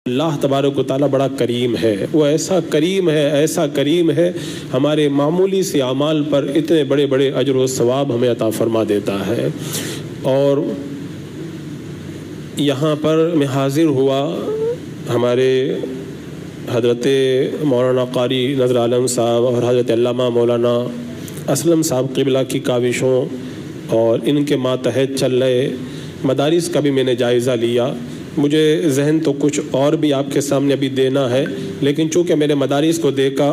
اللہ تبارک و تعالیٰ بڑا کریم ہے، وہ ایسا کریم ہے ہمارے معمولی سے اعمال پر اتنے بڑے بڑے اجر و ثواب ہمیں عطا فرما دیتا ہے۔ اور یہاں پر میں حاضر ہوا ہمارے حضرت مولانا قاری نذر عالم صاحب اور حضرت علامہ مولانا اسلم صاحب قبلہ کی کاوشوں اور ان کے ماتحت چل رہے مدارس کا بھی میں نے جائزہ لیا۔ مجھے ذہن تو کچھ اور بھی آپ کے سامنے ابھی دینا ہے، لیکن چونکہ میں نے مدارس کو دیکھا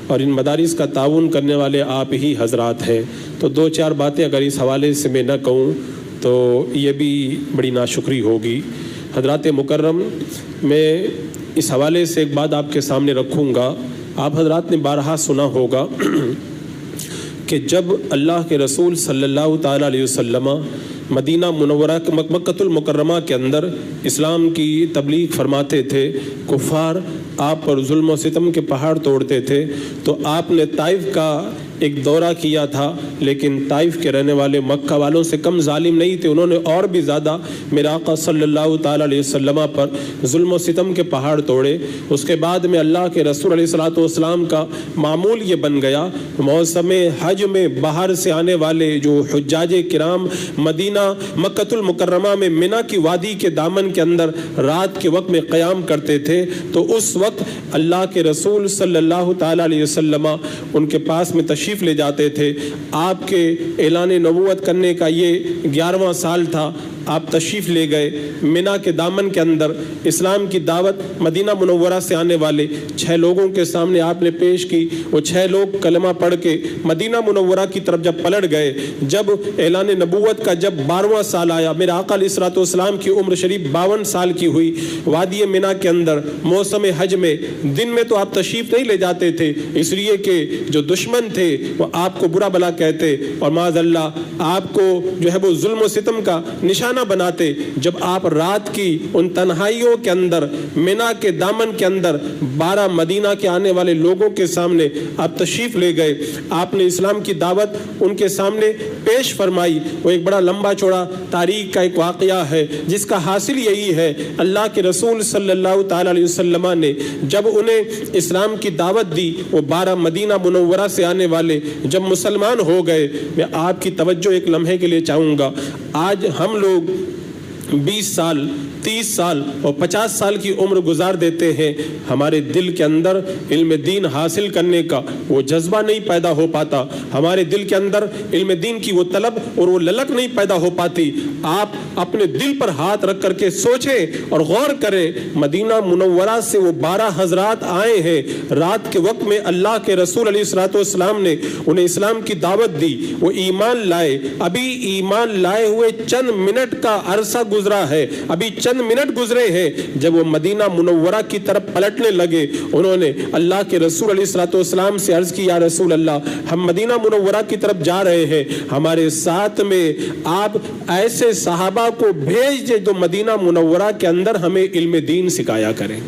اور ان مدارس کا تعاون کرنے والے آپ ہی حضرات ہیں، تو دو چار باتیں اگر اس حوالے سے میں نہ کہوں تو یہ بھی بڑی ناشکری ہوگی۔ حضرات مکرم، میں اس حوالے سے ایک بات آپ کے سامنے رکھوں گا۔ آپ حضرات نے بارہا سنا ہوگا کہ جب اللہ کے رسول صلی اللہ تعالیٰ علیہ وسلم مدینہ منورہ مکۃ المکرمہ کے اندر اسلام کی تبلیغ فرماتے تھے، کفار آپ پر ظلم و ستم کے پہاڑ توڑتے تھے، تو آپ نے طائف کا ایک دورہ کیا تھا، لیکن طائف کے رہنے والے مکہ والوں سے کم ظالم نہیں تھے، انہوں نے اور بھی زیادہ میرے آقا صلی اللہ تعالیٰ علیہ وسلم پر ظلم و ستم کے پہاڑ توڑے۔ اس کے بعد میں اللہ کے رسول علیہ الصلوۃ والسلام کا معمول یہ بن گیا، موسم حج میں باہر سے آنے والے جو حجاج کرام مدینہ مکۃ المکرمہ میں منی کی وادی کے دامن کے اندر رات کے وقت میں قیام کرتے تھے، تو اس وقت اللہ کے رسول صلی اللہ تعالیٰ علیہ وسلم ان کے پاس میں تشریف لے جاتے تھے۔ آپ کے اعلان نبوت کرنے کا یہ 11واں سال تھا، آپ تشریف لے گئے منی کے دامن کے اندر، اسلام کی دعوت مدینہ منورہ سے آنے والے 6 لوگوں کے سامنے آپ نے پیش کی۔ وہ 6 لوگ کلمہ پڑھ کے مدینہ منورہ کی طرف جب پلٹ گئے، جب اعلان نبوت کا جب 12واں سال آیا، میرے آقا علیہ الصلوۃ والسلام کی عمر شریف 52 سال کی ہوئی، وادی منی کے اندر موسم حج میں دن میں تو آپ تشریف نہیں لے جاتے تھے، اس لیے کہ جو دشمن تھے وہ آپ کو برا بلا کہتے اور معاذ اللہ آپ کو جو ہے وہ ظلم و ستم کا نشانہ بناتے۔ جب آپ رات کی ان تنہائیوں کے اندر منی کے دامن کے اندر 12 مدینہ کے آنے والے لوگوں کے سامنے آپ تشریف لے گئے، آپ نے اسلام کی دعوت ان کے سامنے پیش فرمائی۔ وہ ایک بڑا لمبا چوڑا تاریخ کا ایک واقعہ ہے، جس کا حاصل یہی ہے، اللہ کے رسول صلی اللہ تعالیٰ علیہ وسلم نے جب انہیں اسلام کی دعوت دی، وہ 12 مدینہ منورہ سے آنے والے جب مسلمان ہو گئے، میں آپ کی توجہ ایک لمحے کے لیے چاہوں گا۔ آج ہم لوگ 20 سال 30 سال اور 50 سال کی عمر گزار دیتے ہیں، ہمارے دل کے اندر علم دین حاصل کرنے کا وہ جذبہ نہیں پیدا ہو پاتا، ہمارے دل کے اندر علم دین کی وہ طلب اور وہ للک نہیں پیدا ہو پاتی۔ آپ اپنے دل پر ہاتھ رکھ کر کے سوچیں اور غور کریں، مدینہ منورہ سے وہ 12 حضرات آئے ہیں، رات کے وقت میں اللہ کے رسول علیہ الصلوۃ والسلام نے انہیں اسلام کی دعوت دی، وہ ایمان لائے۔ ابھی ایمان لائے ہوئے چند منٹ کا عرصہ گزرا ہے، ابھی چند منٹ گزرے ہیں، جب وہ مدینہ منورہ کی طرف پلٹنے لگے، انہوں نے اللہ کے رسول علیہ الصلوۃ والسلام سے عرض کی، یا رسول اللہ، ہم مدینہ منورہ کی طرف جا رہے ہیں، ہمارے ساتھ میں آپ ایسے صحابہ کو بھیج دیں جو مدینہ منورہ کے اندر ہمیں علم دین سکھایا کریں۔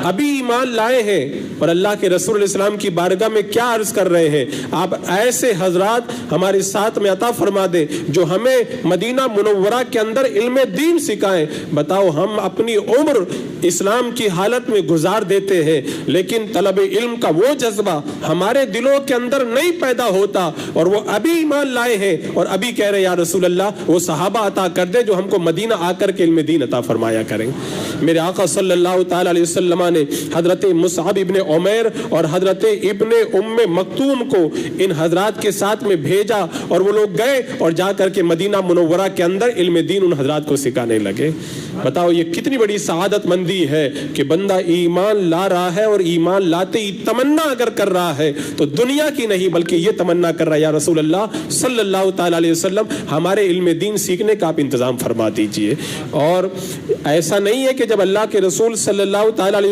ابھی ایمان لائے ہیں اور اللہ کے رسول علیہ السلام کی بارگاہ میں کیا عرض کر رہے ہیں، آپ ایسے حضرات ہمارے ساتھ میں عطا فرما دیں جو ہمیں مدینہ منورہ کے اندر علم دین سکھائیں۔ بتاؤ، ہم اپنی عمر اسلام کی حالت میں گزار دیتے ہیں، لیکن طلب علم کا وہ جذبہ ہمارے دلوں کے اندر نہیں پیدا ہوتا، اور وہ ابھی ایمان لائے ہیں اور ابھی کہہ رہے یا رسول اللہ وہ صحابہ عطا کر دے جو ہم کو مدینہ آ کر کے علم دین عطا فرمایا کریں۔ میرے آقا صلی اللہ تعالیٰ علیہ وسلم نے حضرت مصعب ابن عمیر اور حضرت ابن ام مکتوم کو ان حضرات کے ساتھ میں بھیجا، اور وہ لوگ گئے اور جا کر کے مدینہ منورہ کے اندر علم دین ان حضرات کو سکھانے لگے۔ بتاؤ یہ کتنی بڑی سعادت مندی ہے کہ بندہ ایمان لا رہا ہے، اور ایمان لاتے ہی تمنا اگر کر رہا ہے تو دنیا کی نہیں بلکہ یہ تمنا کر رہا ہے، یا رسول اللہ صلی اللہ تعالیٰ علیہ وسلم ہمارے علم دین سیکھنے کا آپ انتظام فرما دیجئے۔ اور ایسا نہیں ہے کہ جب اللہ کے رسول صلی اللہ تعالیٰ علیہ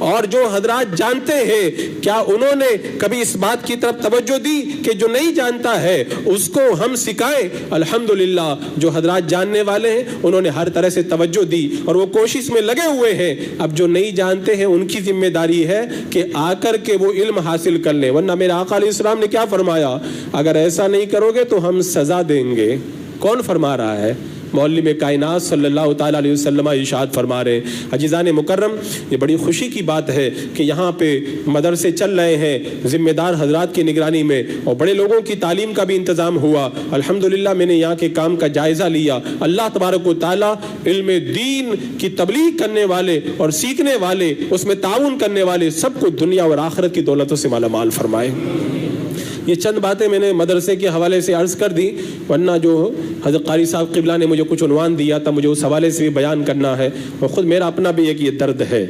اور جو حضرات جانتے ہیں کیا انہوں نے کبھی اس بات کی طرف توجہ دی کہ جو نہیں جانتا ہے اس کو ہم سکھائیں؟ الحمدللہ جو حضرات جاننے والے ہیں انہوں نے ہر طرح سے توجہ دی اور وہ کوشش میں لگے ہوئے ہیں. اب جو نہیں جانتے ہیں ان کی ذمہ داری ہے کہ آ کر کے وہ علم حاصل کر لیں. ورنہ میرے آقا علیہ السلام نے کیا فرمایا؟ اگر ایسا نہیں کرو گے تو ہم سزا دیں گے. کون فرما رہا ہے؟ معلم کائنات صلی اللہ تعالیٰ علیہ وسلم ارشاد فرما رہے ہیں. عزیزان مکرم، یہ بڑی خوشی کی بات ہے کہ یہاں پہ مدرسے چل رہے ہیں ذمہ دار حضرات کی نگرانی میں، اور بڑے لوگوں کی تعلیم کا بھی انتظام ہوا. الحمدللہ میں نے یہاں کے کام کا جائزہ لیا. اللہ تبارک و تعالیٰ علم دین کی تبلیغ کرنے والے اور سیکھنے والے، اس میں تعاون کرنے والے سب کو دنیا اور آخرت کی دولتوں سے مالا مال فرمائے. یہ چند باتیں میں نے مدرسے کے حوالے سے عرض کر دی، ورنہ جو حضرت قاری صاحب قبلہ نے مجھے کچھ عنوان دیا تھا مجھے اس حوالے سے بھی بیان کرنا ہے، اور خود میرا اپنا بھی ایک یہ درد ہے.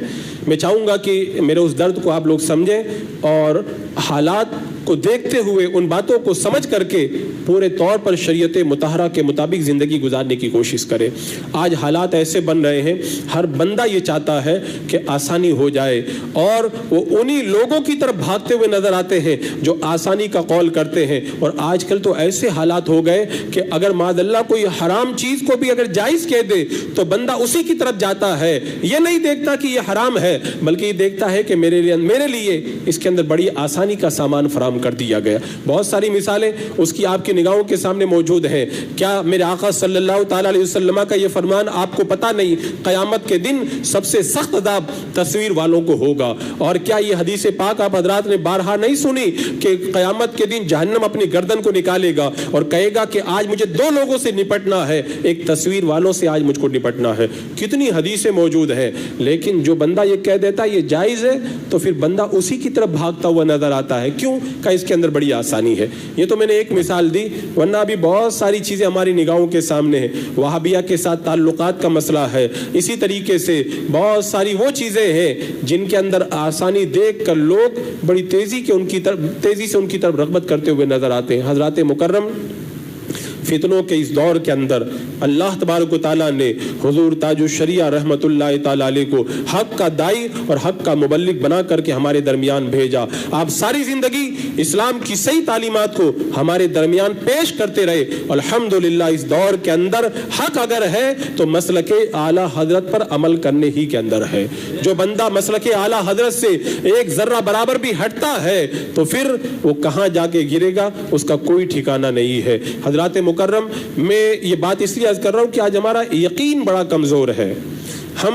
میں چاہوں گا کہ میرے اس درد کو آپ لوگ سمجھیں اور حالات کو دیکھتے ہوئے ان باتوں کو سمجھ کر کے پورے طور پر شریعت مطہرہ کے مطابق زندگی گزارنے کی کوشش کریں. آج حالات ایسے بن رہے ہیں، ہر بندہ یہ چاہتا ہے کہ آسانی ہو جائے، اور وہ انہی لوگوں کی طرف بھاگتے ہوئے نظر آتے ہیں جو آسانی کا قول کرتے ہیں. اور آج کل تو ایسے حالات ہو گئے کہ اگر معاذ اللہ کوئی حرام چیز کو بھی اگر جائز کہہ دے تو بندہ اسی کی طرف جاتا ہے. یہ نہیں دیکھتا کہ یہ حرام ہے، بلکہ یہ دیکھتا ہے کہ میرے لیے اس کے اندر بڑی آسانی کا سامان فراہم کر دیا گیا. بہت ساری مثالیں اس کی آپ کی نگاہوں کے سامنے موجود ہیں. کیا میرے آقا صلی اللہ تعالیٰ علیہ وسلم کا یہ فرمان آپ کو پتہ نہیں قیامت کے دن سب سے سخت عذاب تصویر والوں کو ہوگا؟ اور کیا یہ حدیث پاک آپ حضرات نے بارہا نہیں سنی کہ قیامت کے دن جہنم اپنی گردن کو نکالے گا اور کہے گا کہ آج مجھے دو لوگوں سے نپٹنا ہے، ایک تصویر والوں سے آج مجھ کو نپٹنا ہے. کتنی حدیثیں موجود ہیں. لیکن جو بندہ یہ کہہ دیتا ہے یہ جائز ہے تو پھر بندہ اسی کی طرف بھاگتا ہوا نظر آتا ہے. کیوں؟ کہ اس کے اندر بڑی آسانی ہے. یہ تو میں نے ایک مثال دی، ورنہ بھی بہت ساری چیزیں ہماری نگاہوں کے سامنے ہیں. وہابیہ کے ساتھ تعلقات کا مسئلہ ہے. اسی طریقے سے بہت ساری وہ چیزیں ہیں جن کے اندر آسانی دیکھ کر لوگ بڑی تیزی سے ان کی طرف رغبت کرتے ہوئے نظر آتے ہیں. حضرات مکرم، فتنوں کے اس دور کے اندر اللہ تبارک و تعالیٰ نے حضور تاج الشریعہ رحمت اللہ تعالیٰ علیہ کو حق کا داعی اور حق کا مبلغ بنا کر کے ہمارے درمیان بھیجا. آپ ساری زندگی اسلام کی صحیح تعلیمات کو ہمارے درمیان پیش کرتے رہے. الحمدللہ اس دور کے اندر حق اگر ہے تو مسلک اعلیٰ حضرت پر عمل کرنے ہی کے اندر ہے. جو بندہ مسلک اعلیٰ حضرت سے ایک ذرہ برابر بھی ہٹتا ہے تو پھر وہ کہاں جا کے گرے گا اس کا کوئی ٹھکانہ نہیں ہے. حضرات مکرم، میں یہ بات اس لیے عرض کر رہا ہوں کہ آج ہمارا یقین بڑا کمزور ہے. ہم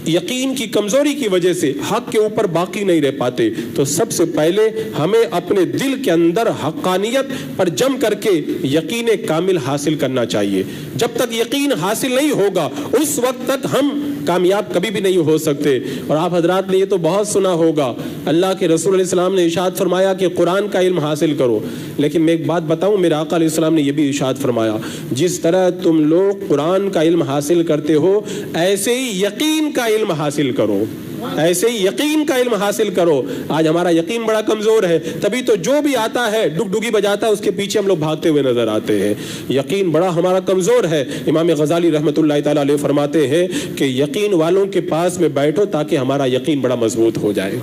یقین کی کمزوری کی وجہ سے حق کے اوپر باقی نہیں رہ پاتے. تو سب سے پہلے ہمیں اپنے دل کے اندر حقانیت پر جم کر کے یقین کامل حاصل کرنا چاہیے. جب تک یقین حاصل نہیں ہوگا اس وقت تک ہم کامیاب کبھی بھی نہیں ہو سکتے. اور آپ حضرات نے یہ تو بہت سنا ہوگا، اللہ کے رسول علیہ السلام نے ارشاد فرمایا کہ قرآن کا علم حاصل کرو. لیکن میں ایک بات بتاؤں، میرے آقا علیہ السلام نے یہ بھی ارشاد فرمایا جس طرح تم لوگ قرآن کا علم حاصل کرتے ہو ایسے ہی یقین کا علم حاصل کرو. ایسے ہی یقین کا علم حاصل کرو. آج ہمارا یقین بڑا کمزور ہے، تبھی تو جو بھی آتا ہے ڈگ ڈگی بجاتا ہے اس کے پیچھے ہم لوگ بھاگتے ہوئے نظر آتے ہیں. یقین بڑا ہمارا کمزور ہے. امام غزالی رحمت اللہ تعالیٰ علیہ فرماتے ہیں کہ یقین والوں کے پاس میں بیٹھو تاکہ ہمارا یقین بڑا مضبوط ہو جائے.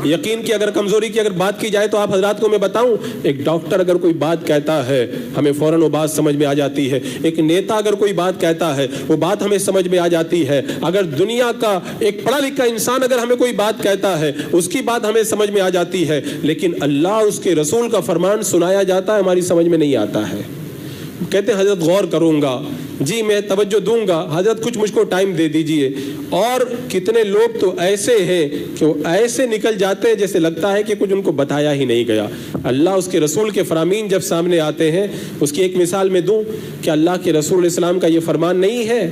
یقین کی اگر کمزوری کی اگر بات کی جائے تو آپ حضرات کو میں بتاؤں، ایک ڈاکٹر اگر کوئی بات کہتا ہے ہمیں فوراً وہ بات سمجھ میں آ جاتی ہے. ایک نیتا اگر کوئی بات کہتا ہے وہ بات ہمیں سمجھ میں آ جاتی ہے. اگر دنیا کا ایک پڑھا لکھا انسان اگر ہمیں کوئی بات کہتا ہے اس کی بات ہمیں سمجھ میں آ جاتی ہے. لیکن اللہ اس کے رسول کا فرمان سنایا جاتا ہے ہماری سمجھ میں نہیں آتا ہے. کہتے ہیں حضرت غور کروں گا، جی میں توجہ دوں گا، حضرت کچھ مجھ کو ٹائم دے دیجئے. اور کتنے لوگ تو ایسے ہیں کہ وہ ایسے نکل جاتے ہیں جیسے لگتا ہے کہ کچھ ان کو بتایا ہی نہیں گیا. اللہ اس کے رسول کے فرامین جب سامنے آتے ہیں، اس کی ایک مثال میں دوں کہ اللہ کے رسول علیہ السلام کا یہ فرمان نہیں ہے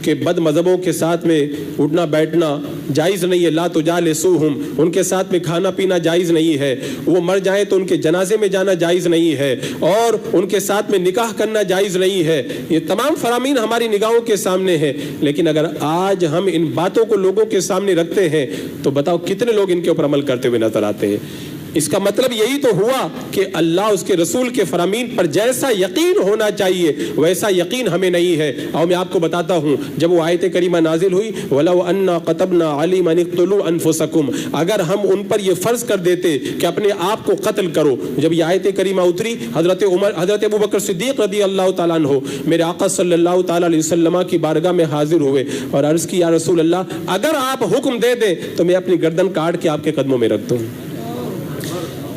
کہ بد مذہبوں کے ساتھ میں اٹھنا بیٹھنا جائز نہیں ہے، لا تجالسوہم، ان کے ساتھ میں کھانا پینا جائز نہیں ہے، وہ مر جائیں تو ان کے جنازے میں جانا جائز نہیں ہے، اور ان کے ساتھ میں نکاح کرنا جائز نہیں ہے. یہ تمام فرامین ہماری نگاہوں کے سامنے ہیں. لیکن اگر آج ہم ان باتوں کو لوگوں کے سامنے رکھتے ہیں تو بتاؤ کتنے لوگ ان کے اوپر عمل کرتے ہوئے نظر آتے ہیں. اس کا مطلب یہی تو ہوا کہ اللہ اس کے رسول کے فرامین پر جیسا یقین ہونا چاہیے ویسا یقین ہمیں نہیں ہے. اور میں آپ کو بتاتا ہوں, جب وہ آیت کریمہ نازل ہوئی وَلَوْ أَنَّا قَتَبْنَا عَلِيمًا اقْتُلُوا أَنفُسَكُمْ, اگر ہم ان پر یہ فرض کر دیتے کہ اپنے آپ کو قتل کرو, جب یہ آیت کریمہ اتری حضرت ابو بکر صدیق رضی اللہ تعالیٰ عنہ میرے آقا صلی اللہ تعالیٰ علیہ وسلم کی بارگاہ میں حاضر ہوئے اور عرض کی یا رسول اللہ اگر آپ حکم دے دیں تو میں اپنی گردن کاٹ کے آپ کے قدموں میں رکھ دوں.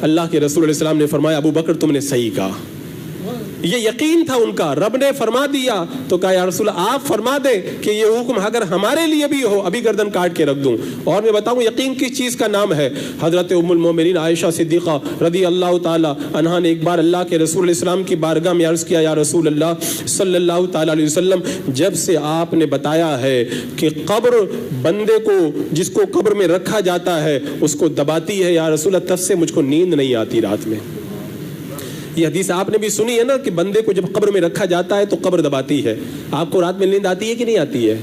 اللہ کے رسول علیہ السلام نے فرمایا ابو بکر تم نے صحیح کہا. یہ یقین تھا ان کا, رب نے فرما دیا تو کہا یا رسول اللہ آپ فرما دیں کہ یہ حکم اگر ہمارے لیے بھی ہو ابھی گردن کاٹ کے رکھ دوں. اور میں بتاؤں یقین کس چیز کا نام ہے. حضرت ام المومنین عائشہ صدیقہ رضی اللہ تعالی عنہا نے ایک بار اللہ کے رسول علیہ السلام کی بارگاہ میں عرض کیا یا رسول اللہ صلی اللہ تعالی علیہ وسلم, جب سے آپ نے بتایا ہے کہ قبر بندے کو جس کو قبر میں رکھا جاتا ہے اس کو دباتی ہے, یا رسول اللہ تب سے مجھ کو نیند نہیں آتی رات میں. یہ حدیث آپ نے بھی سنی ہے نا کہ بندے کو جب قبر میں رکھا جاتا ہے تو قبر دباتی ہے. آپ کو رات میں نیند آتی ہے کہ نہیں آتی ہے؟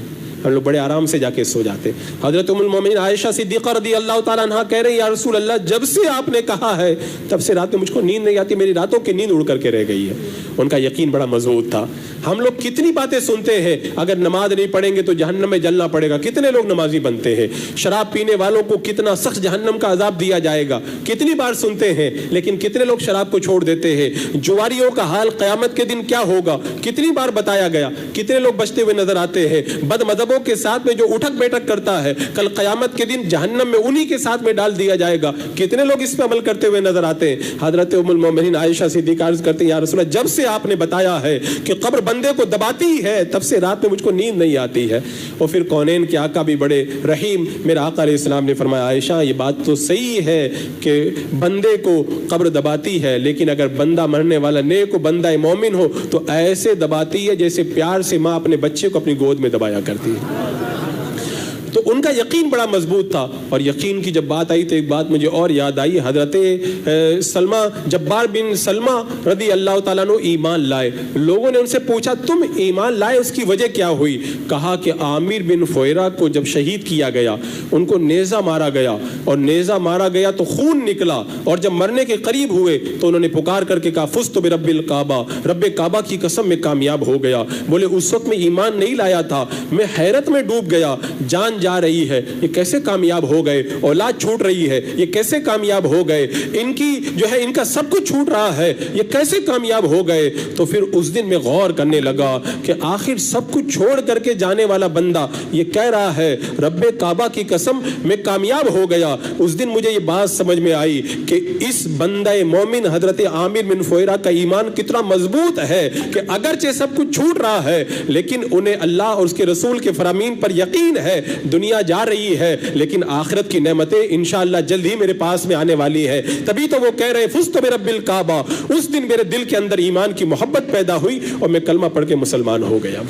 ہم لوگ بڑے آرام سے جا کے سو جاتے. حضرت ام المومنین عائشہ صدیقہ رضی اللہ تعالیٰ عنہ کہہ رہے ہیں یا رسول اللہ جب سے آپ نے کہا ہے تب سے رات میں مجھ کو نیند نہیں آتی, میری راتوں کی نیند اڑ کر کے رہ گئی ہے. ان کا یقین بڑا مضبوط تھا. ہم لوگ کتنی باتیں سنتے ہیں, اگر نماز نہیں پڑھیں گے تو جہنم میں جلنا پڑے گا. کتنے لوگ نمازی بنتے ہیں. شراب پینے والوں کو کتنا سخت جہنم کا عذاب دیا جائے گا, کتنی بار سنتے ہیں, لیکن کتنے لوگ شراب کو چھوڑ دیتے ہیں. جواریوں کا حال قیامت کے دن کیا ہوگا کتنی بار بتایا گیا, کتنے لوگ بچتے ہوئے نظر آتے ہیں. بد مذہبوں کے ساتھ میں جو اٹھک بیٹھک کرتا ہے کل قیامت کے دن جہنم میں انہی کے ساتھ میں ڈال دیا جائے گا. کتنے لوگ اس پہ عمل کرتے ہوئے نظر آتے ہیں. حضرت ام المومنین عائشہ صدیقہ عرض کرتے ہیں یا رسول اللہ جب سے آپ نے بتایا ہے کہ قبر بندے کو دباتی ہے تب سے رات میں مجھ کو نیند نہیں آتی ہے. اور پھر کونین کے آقا بھی بڑے رحیم میرا آقا علیہ السلام نے فرمایا عائشہ یہ بات تو صحیح ہے کہ بندے کو قبر دباتی ہے, لیکن اگر بندہ مرنے والا نیک بندہ مومن ہو تو ایسے دباتی ہے جیسے پیار سے ماں اپنے بچے کو اپنی گود میں دبایا کرتی ہے. تو ان کا یقین بڑا مضبوط تھا. اور یقین کی جب بات آئی تو ایک بات مجھے اور یاد آئی. حضرت سلمہ جبار بن سلمہ رضی اللہ تعالیٰ عنہ ایمان لائے. لوگوں نے ان سے پوچھا تم ایمان لائے اس کی وجہ کیا ہوئی؟ کہا کہ عامر بن فویرہ کو جب شہید کیا گیا ان کو نیزہ مارا گیا, اور نیزہ مارا گیا تو خون نکلا, اور جب مرنے کے قریب ہوئے تو انہوں نے پکار کر کے کہا فزت برب الکعبہ, رب کعبہ کی قسم میں کامیاب ہو گیا. بولے اس وقت میں ایمان نہیں لایا تھا, میں حیرت میں ڈوب گیا, جان جا رہی ہے یہ کیسے کامیاب ہو گئے, اولاد چھوٹ رہی ہے یہ کیسے کامیاب ہو گئے, ان کی جو ہے ان کا سب کچھ چھوٹ رہا ہے یہ کیسے کامیاب ہو گئے. تو پھر اس دن میں غور کرنے لگا کہ آخر سب کچھ چھوڑ کر کے جانے والا بندہ یہ کہہ رہا ہے رب کعبہ کی قسم میں کامیاب ہو گیا. اس دن مجھے یہ بات سمجھ میں آئی کہ اس بندہ مومن حضرت عامر بن فویرہ کا ایمان کتنا مضبوط ہے کہ اگرچہ سب کچھ چھوٹ رہا ہے لیکن انہیں اللہ اور اس کے رسول کے فرامین پر یقین ہے. دنیا جا رہی ہے لیکن آخرت کی نعمتیں انشاءاللہ جلد ہی میرے پاس میں آنے والی ہے. تبھی تو وہ کہہ رہے فزت برب الکعبہ. اس دن میرے دل کے اندر ایمان کی محبت پیدا ہوئی اور میں کلمہ پڑھ کے مسلمان ہو گیا.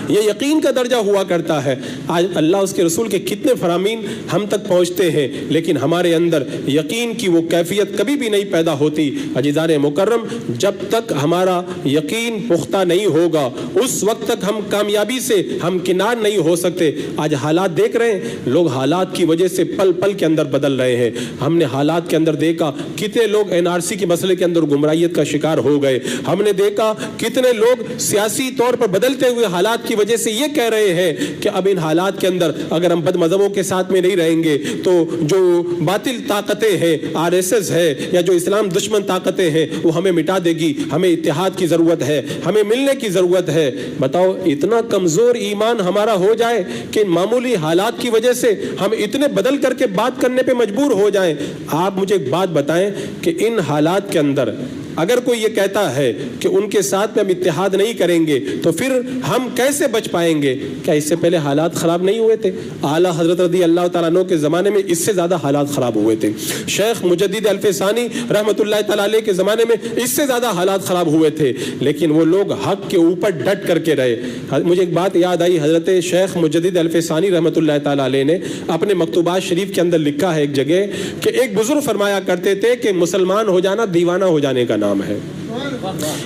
یہ یقین کا درجہ ہوا کرتا ہے. آج اللہ اس کے رسول کے کتنے فرامین ہم تک پہنچتے ہیں لیکن ہمارے اندر یقین کی وہ کیفیت کبھی بھی نہیں پیدا ہوتی. عزیزان مکرم, جب تک ہمارا یقین پختہ نہیں ہوگا اس وقت تک ہم کامیابی سے ہم کنار نہیں ہو سکتے. آج حالات دیکھ رہے ہیں, لوگ حالات کی وجہ سے پل پل کے اندر بدل رہے ہیں. ہم نے حالات کے اندر دیکھا کتنے لوگ NRC کے مسئلے کے اندر گمراہیت کا شکار ہو گئے. ہم نے دیکھا کتنے لوگ سیاسی طور پر بدلتے ہوئے حالات کی وجہ سے یہ کہہ رہے ہیں کہ اب ان حالات کے اندر اگر ہم بد مذہبوں کے ساتھ میں نہیں رہیں گے تو جو باطل طاقتیں ہیں RSS ہے یا جو اسلام دشمن طاقتیں ہیں وہ ہمیں مٹا دے گی. ہمیں اتحاد کی ضرورت ہے, ہمیں ملنے کی ضرورت ہے. بتاؤ اتنا کمزور ایمان ہمارا ہو جائے کہ معمولی حالات کی وجہ سے ہم اتنے بدل کر کے بات کرنے پہ مجبور ہو جائیں. آپ مجھے ایک بات بتائیں کہ ان حالات کے اندر اگر کوئی یہ کہتا ہے کہ ان کے ساتھ میں ہم اتحاد نہیں کریں گے تو پھر ہم کیسے بچ پائیں گے؟ کیا اس سے پہلے حالات خراب نہیں ہوئے تھے؟ اعلیٰ حضرت رضی اللہ تعالیٰ عنہ کے زمانے میں اس سے زیادہ حالات خراب ہوئے تھے. شیخ مجدد الفسانی رحمۃ اللہ تعالیٰ علیہ کے زمانے میں اس سے زیادہ حالات خراب ہوئے تھے, لیکن وہ لوگ حق کے اوپر ڈٹ کر کے رہے. مجھے ایک بات یاد آئی, حضرت شیخ مجدد الفسانی رحمۃ اللہ تعالیٰ علیہ نے اپنے مکتوبات شریف کے اندر لکھا ہے ایک جگہ کہ ایک بزرگ فرمایا کرتے تھے کہ مسلمان ہو جانا دیوانہ ہو جانے کا نام ہے.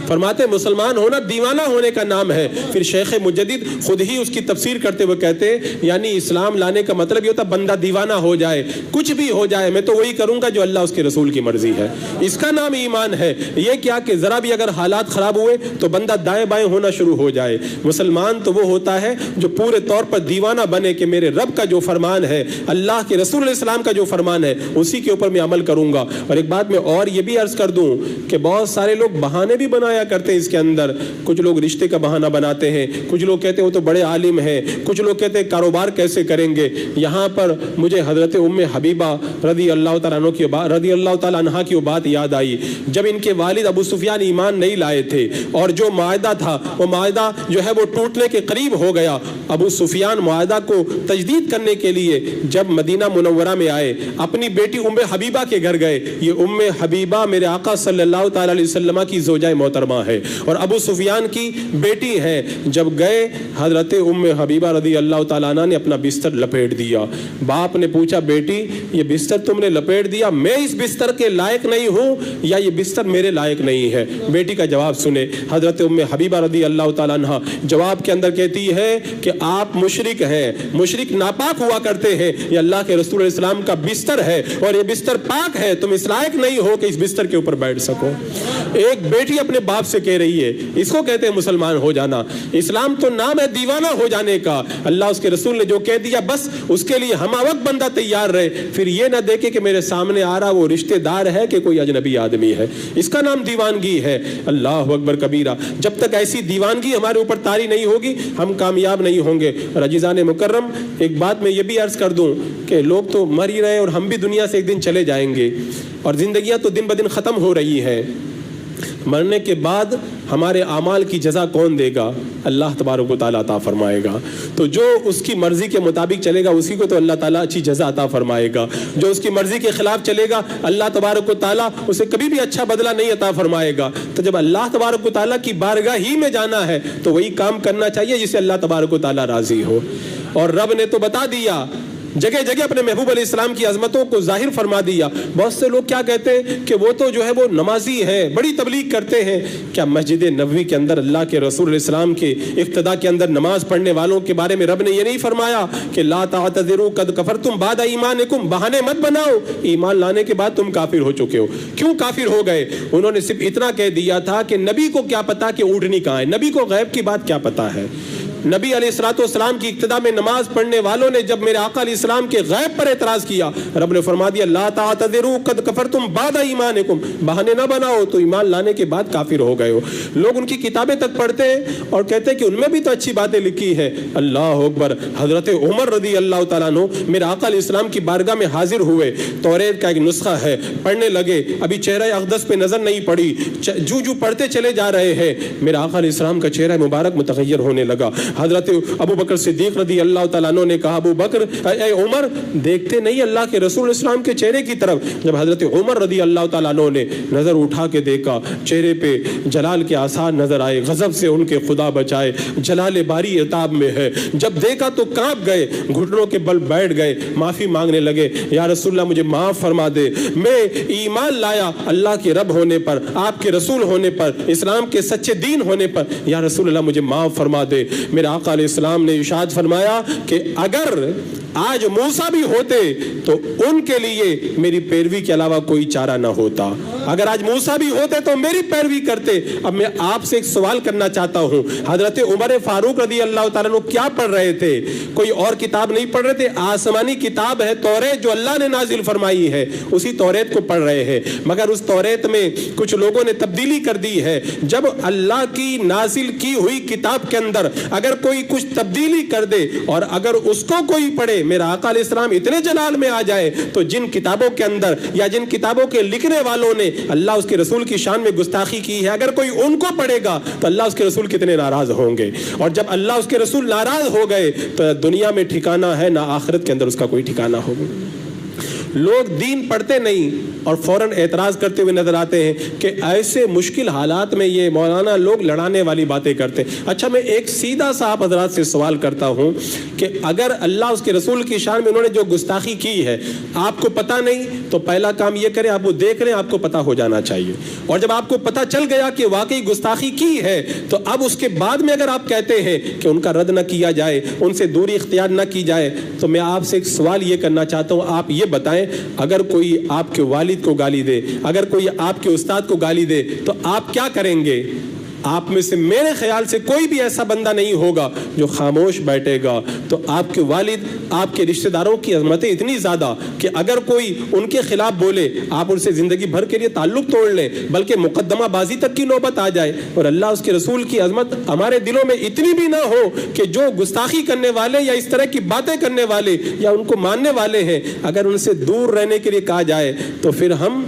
فرماتے مسلمان ہونا دیوانہ ہونے کا نام ہے۔ پھر شیخ مجدد خود ہی اس کی تفسیر کرتے ہوئے کہتے یعنی اسلام لانے کا مطلب یہ ہوتا بندہ دیوانہ ہو جائے، کچھ بھی ہو جائے میں تو وہی کروں گا جو اللہ اس کے رسول کی مرضی ہے، اس کا نام ایمان ہے۔ یہ کیا کہ ذرا بھی اگر حالات خراب ہوئے تو بندہ دائیں بائیں ہونا شروع ہو جائے۔ مسلمان تو وہ ہوتا ہے جو پورے طور پر دیوانہ بنے کہ میرے رب کا جو فرمان ہے، اللہ کے رسول علیہ السلام کا جو فرمان ہے اسی کے اوپر میں عمل کروں گا۔ اور ایک بات میں اور یہ بھی عرض کر دوں کہ بہت سارے لوگ بہانے بھی بنایا کرتے ہیں اس کے اندر۔ کچھ لوگ رشتے کا بہانہ بناتے ہیں، کچھ لوگ کہتے ہیں وہ تو بڑے عالم ہیں، کچھ لوگ کہتے ہیں کاروبار کیسے کریں گے۔ یہاں پر مجھے حضرت ام حبیبہ رضی اللہ تعالیٰ عنہ کی بات یاد آئی جب ان کے والد ابو سفیان ایمان نہیں لائے تھے اور جو معاہدہ تھا وہ معاہدہ جو ہے وہ ٹوٹنے کے قریب ہو گیا۔ ابو سفیان معاہدہ کو تجدید کرنے کے لیے جب مدینہ منورہ میں آئے اپنی بیٹی ام حبیبہ کے گھر گئے۔ یہ ام حبیبہ میرے آقا صلی اللہ تعالیٰ علیہ وسلم کی زوجہ محترمہ ہے اور ابو سفیان کی بیٹی ہے۔ جب گئے حضرت ام حبیبہ رضی اللہ تعالیٰ عنہ نے اپنا بستر لپیٹ دیا۔ باپ نے پوچھا بیٹی یہ بستر تم نے لپیٹ دیا، میں اس بستر کے لائق نہیں ہوں یا یہ بستر میرے لائق نہیں ہے؟ بیٹی کا جواب سنے۔ حضرت ام حبیبہ رضی اللہ تعالیٰ عنہ جواب کے اندر کہتی ہے کہ آپ مشرک ہیں، مشرک ناپاک ہوا کرتے ہیں، یہ اللہ کے رسول علیہ السلام کا بستر ہے اور یہ بستر پاک ہے، تم اس لائق نہیں ہو کہ اس بستر کے اوپر بیٹھ سکو۔ ایک بیٹی اپنے باپ سے کہہ رہی ہے، اس کو کہتے ہیں مسلمان ہو جانا۔ اسلام تو نام ہے دیوانہ ہو جانے کا۔ اللہ اس کے رسول نے جو کہہ دیا بس اس کے لیے ہمہ وقت بندہ تیار رہے، پھر یہ نہ دیکھے کہ میرے سامنے آ رہا وہ رشتہ دار ہے کہ کوئی اجنبی آدمی ہے، اس کا نام دیوانگی ہے۔ اللہ اکبر کبیرہ۔ جب تک ایسی دیوانگی ہمارے اوپر طاری نہیں ہوگی ہم کامیاب نہیں ہوں گے۔ اور عزیزان مکرم ایک بات میں یہ بھی عرض کر دوں کہ لوگ تو مر ہی رہے اور ہم بھی دنیا سے ایک دن چلے جائیں گے اور زندگیاں تو دن بدن ختم ہو رہی ہیں۔ مرنے کے بعد ہمارے اعمال کی جزا کون دے گا؟ اللہ تبارک و تعالیٰ عطا فرمائے گا۔ تو جو اس کی مرضی کے مطابق چلے گا اسی کو تو اللہ تعالیٰ اچھی جزا عطا فرمائے گا، جو اس کی مرضی کے خلاف چلے گا اللہ تبارک و تعالیٰ اسے کبھی بھی اچھا بدلہ نہیں عطا فرمائے گا۔ تو جب اللہ تبارک و تعالیٰ کی بارگاہ ہی میں جانا ہے تو وہی کام کرنا چاہیے جس سے اللہ تبارک و تعالیٰ راضی ہو۔ اور رب نے تو بتا دیا، جگہ جگہ اپنے محبوب علیہ السلام کی عظمتوں کو ظاہر فرما دیا۔ بہت سے لوگ کیا کہتے ہیں کہ وہ تو جو ہے وہ نمازی ہیں، بڑی تبلیغ کرتے ہیں۔ کیا مسجد نبوی کے اندر اللہ کے رسول علیہ السلام کے اقتداء کے اندر نماز پڑھنے والوں کے بارے میں رب نے یہ نہیں فرمایا کہ لا تعتذروا قد کفرتم بعد ایمانکم؟ بہانے مت بناؤ، ایمان لانے کے بعد تم کافر ہو چکے ہو۔ کیوں کافر ہو گئے؟ انہوں نے صرف اتنا کہہ دیا تھا کہ نبی کو کیا پتا کہ اونٹنی کہاں ہے، نبی کو غیب کی بات کیا پتا ہے۔ نبی علیہ الصلوۃ والسلام کی اقتداء میں نماز پڑھنے والوں نے جب میرے آقا علیہ السلام کے غیب پر اعتراض کیا رب نے فرما دیا لا تعتذروا قد کفرتم بعد ایمانکم، بہانے نہ بناؤ تو ایمان لانے کے بعد کافر ہو گئے ہو۔ لوگ ان کی کتابیں تک پڑھتے ہیں اور کہتے ہیں کہ ان میں بھی تو اچھی باتیں لکھی ہے۔ اللہ اکبر۔ حضرت عمر رضی اللہ تعالیٰ عنہ میرے آقا علیہ السلام کی بارگاہ میں حاضر ہوئے، توریت کا ایک نسخہ ہے، پڑھنے لگے، ابھی چہرہ اقدس پہ نظر نہیں پڑی، جو پڑھتے چلے جا رہے ہیں میرے آقا علیہ السلام کا چہرہ مبارک متغیر ہونے لگا۔ حضرت ابو بکر صدیق رضی اللہ تعالیٰ عنہ نے کہا ابو بکر اے عمر دیکھتے نہیں اللہ کے رسول علیہ السلام کے چہرے کی طرف؟ جب حضرت عمر رضی اللہ تعالیٰ عنہ نے نظر اٹھا کے دیکھا چہرے پہ جلال کے آثار نظر آئے، غضب سے ان کے خدا بچائے، جلال باری عتاب میں ہے۔ جب دیکھا تو کانپ گئے، گھٹنوں کے بل بیٹھ گئے، معافی مانگنے لگے، یا رسول اللہ مجھے معاف فرما دے، میں ایمان لایا اللہ کے رب ہونے پر، آپ کے رسول ہونے پر، اسلام کے سچے دین ہونے پر، یا رسول اللہ مجھے معاف فرما دے۔ میرے آقا علیہ السلام نے ارشاد فرمایا کہ اگر آج موسیٰ بھی ہوتے تو ان کے لیے میری پیروی کے علاوہ کوئی چارہ نہ ہوتا۔ اگر آج موسیٰ بھی ہوتے تو میری پیروی کرتے۔ اب میں آپ سے ایک سوال کرنا چاہتا ہوں، حضرت عمر فاروق رضی اللہ تعالیٰ عنہ کیا پڑھ رہے تھے؟ کوئی اور کتاب نہیں پڑھ رہے تھے، آسمانی کتاب ہے توریت جو اللہ نے نازل فرمائی ہے، اسی توریت کو پڑھ رہے ہیں۔ مگر اس توریت میں کچھ لوگوں نے تبدیلی کر دی ہے۔ جب اللہ کی نازل کی ہوئی کتاب کے اندر اگر کوئی کچھ تبدیلی کر دے اور اگر اس کو کوئی پڑھے، میرا آقا علیہ السلام اتنے جلال میں آ جائے تو جن کتابوں کے اندر یا جن کتابوں کے لکھنے والوں نے اللہ اس کے رسول کی شان میں گستاخی کی ہے، اگر کوئی ان کو پڑھے گا تو اللہ اس کے رسول کتنے ناراض ہوں گے۔ اور جب اللہ اس کے رسول ناراض ہو گئے تو دنیا میں ٹھکانہ ہے نہ آخرت کے اندر اس کا کوئی ٹھکانہ ہوگا۔ لوگ دین پڑھتے نہیں اور فوراً اعتراض کرتے ہوئے نظر آتے ہیں کہ ایسے مشکل حالات میں یہ مولانا لوگ لڑانے والی باتیں کرتے ہیں۔ اچھا میں ایک سیدھا سا آپ حضرات سے سوال کرتا ہوں کہ اگر اللہ اس کے رسول کی شان میں انہوں نے جو گستاخی کی ہے آپ کو پتہ نہیں تو پہلا کام یہ کریں آپ وہ دیکھ لیں، آپ کو پتہ ہو جانا چاہیے، اور جب آپ کو پتہ چل گیا کہ واقعی گستاخی کی ہے تو اب اس کے بعد میں اگر آپ کہتے ہیں کہ ان کا رد نہ کیا جائے، ان سے دوری اختیار نہ کی جائے، تو میں آپ سے ایک سوال یہ کرنا چاہتا ہوں، آپ یہ بتائیں اگر کوئی آپ کے والد کو گالی دے، اگر کوئی آپ کے استاد کو گالی دے تو آپ کیا کریں گے؟ آپ میں سے میرے خیال سے کوئی بھی ایسا بندہ نہیں ہوگا جو خاموش بیٹھے گا۔ تو آپ کے والد، آپ کے رشتہ داروں کی عظمتیں اتنی زیادہ کہ اگر کوئی ان کے خلاف بولے آپ ان سے زندگی بھر کے لیے تعلق توڑ لیں، بلکہ مقدمہ بازی تک کی نوبت آ جائے، اور اللہ اس کے رسول کی عظمت ہمارے دلوں میں اتنی بھی نہ ہو کہ جو گستاخی کرنے والے یا اس طرح کی باتیں کرنے والے یا ان کو ماننے والے ہیں اگر ان سے دور رہنے کے لیے کہا جائے تو پھر ہم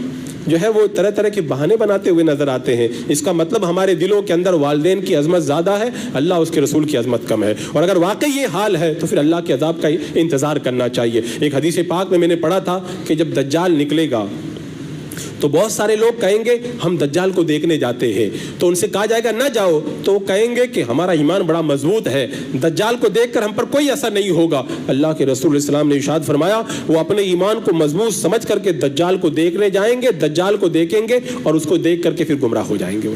جو ہے وہ طرح طرح کے بہانے بناتے ہوئے نظر آتے ہیں۔ اس کا مطلب ہمارے دلوں کے اندر والدین کی عظمت زیادہ ہے، اللہ اس کے رسول کی عظمت کم ہے، اور اگر واقعی یہ حال ہے تو پھر اللہ کے عذاب کا انتظار کرنا چاہیے۔ ایک حدیث پاک میں نے پڑھا تھا کہ جب دجال نکلے گا تو بہت سارے لوگ کہیں گے ہم دجال کو دیکھنے جاتے ہیں، تو ان سے کہا جائے گا نہ جاؤ، تو وہ کہیں گے کہ ہمارا ایمان بڑا مضبوط ہے، دجال کو دیکھ کر ہم پر کوئی اثر نہیں ہوگا۔ اللہ کے رسول علیہ السلام نے ارشاد فرمایا وہ اپنے ایمان کو مضبوط سمجھ کر کے دجال کو دیکھنے جائیں گے، دجال کو دیکھیں گے اور اس کو دیکھ کر کے پھر گمراہ ہو جائیں گے۔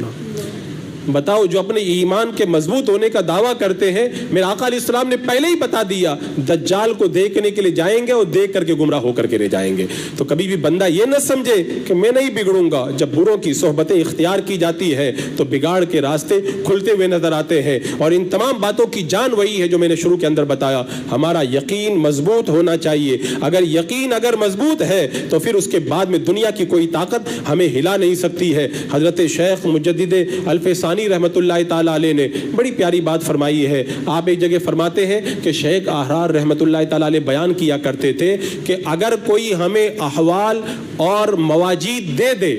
بتاؤ، جو اپنے ایمان کے مضبوط ہونے کا دعویٰ کرتے ہیں، میرے آقا علیہ السلام نے پہلے ہی بتا دیا دجال کو دیکھنے کے لیے جائیں گے اور دیکھ کر کے گمراہ ہو کر کے رہ جائیں گے۔ تو کبھی بھی بندہ یہ نہ سمجھے کہ میں نہیں بگڑوں گا، جب بروں کی صحبتیں اختیار کی جاتی ہے تو بگاڑ کے راستے کھلتے ہوئے نظر آتے ہیں۔ اور ان تمام باتوں کی جان وہی ہے جو میں نے شروع کے اندر بتایا، ہمارا یقین مضبوط ہونا چاہیے۔ اگر یقین مضبوط ہے تو پھر اس کے بعد میں دنیا کی کوئی طاقت ہمیں ہلا نہیں سکتی ہے۔ حضرت شیخ مجدد الفسانی رحمت اللہ تعالیٰ علیہ نے بڑی پیاری بات فرمائی ہے۔ آپ ایک جگہ فرماتے ہیں کہ شیخ احرار رحمت اللہ تعالیٰ علیہ بیان کیا کرتے تھے کہ اگر کوئی ہمیں احوال اور مواجید دے دے،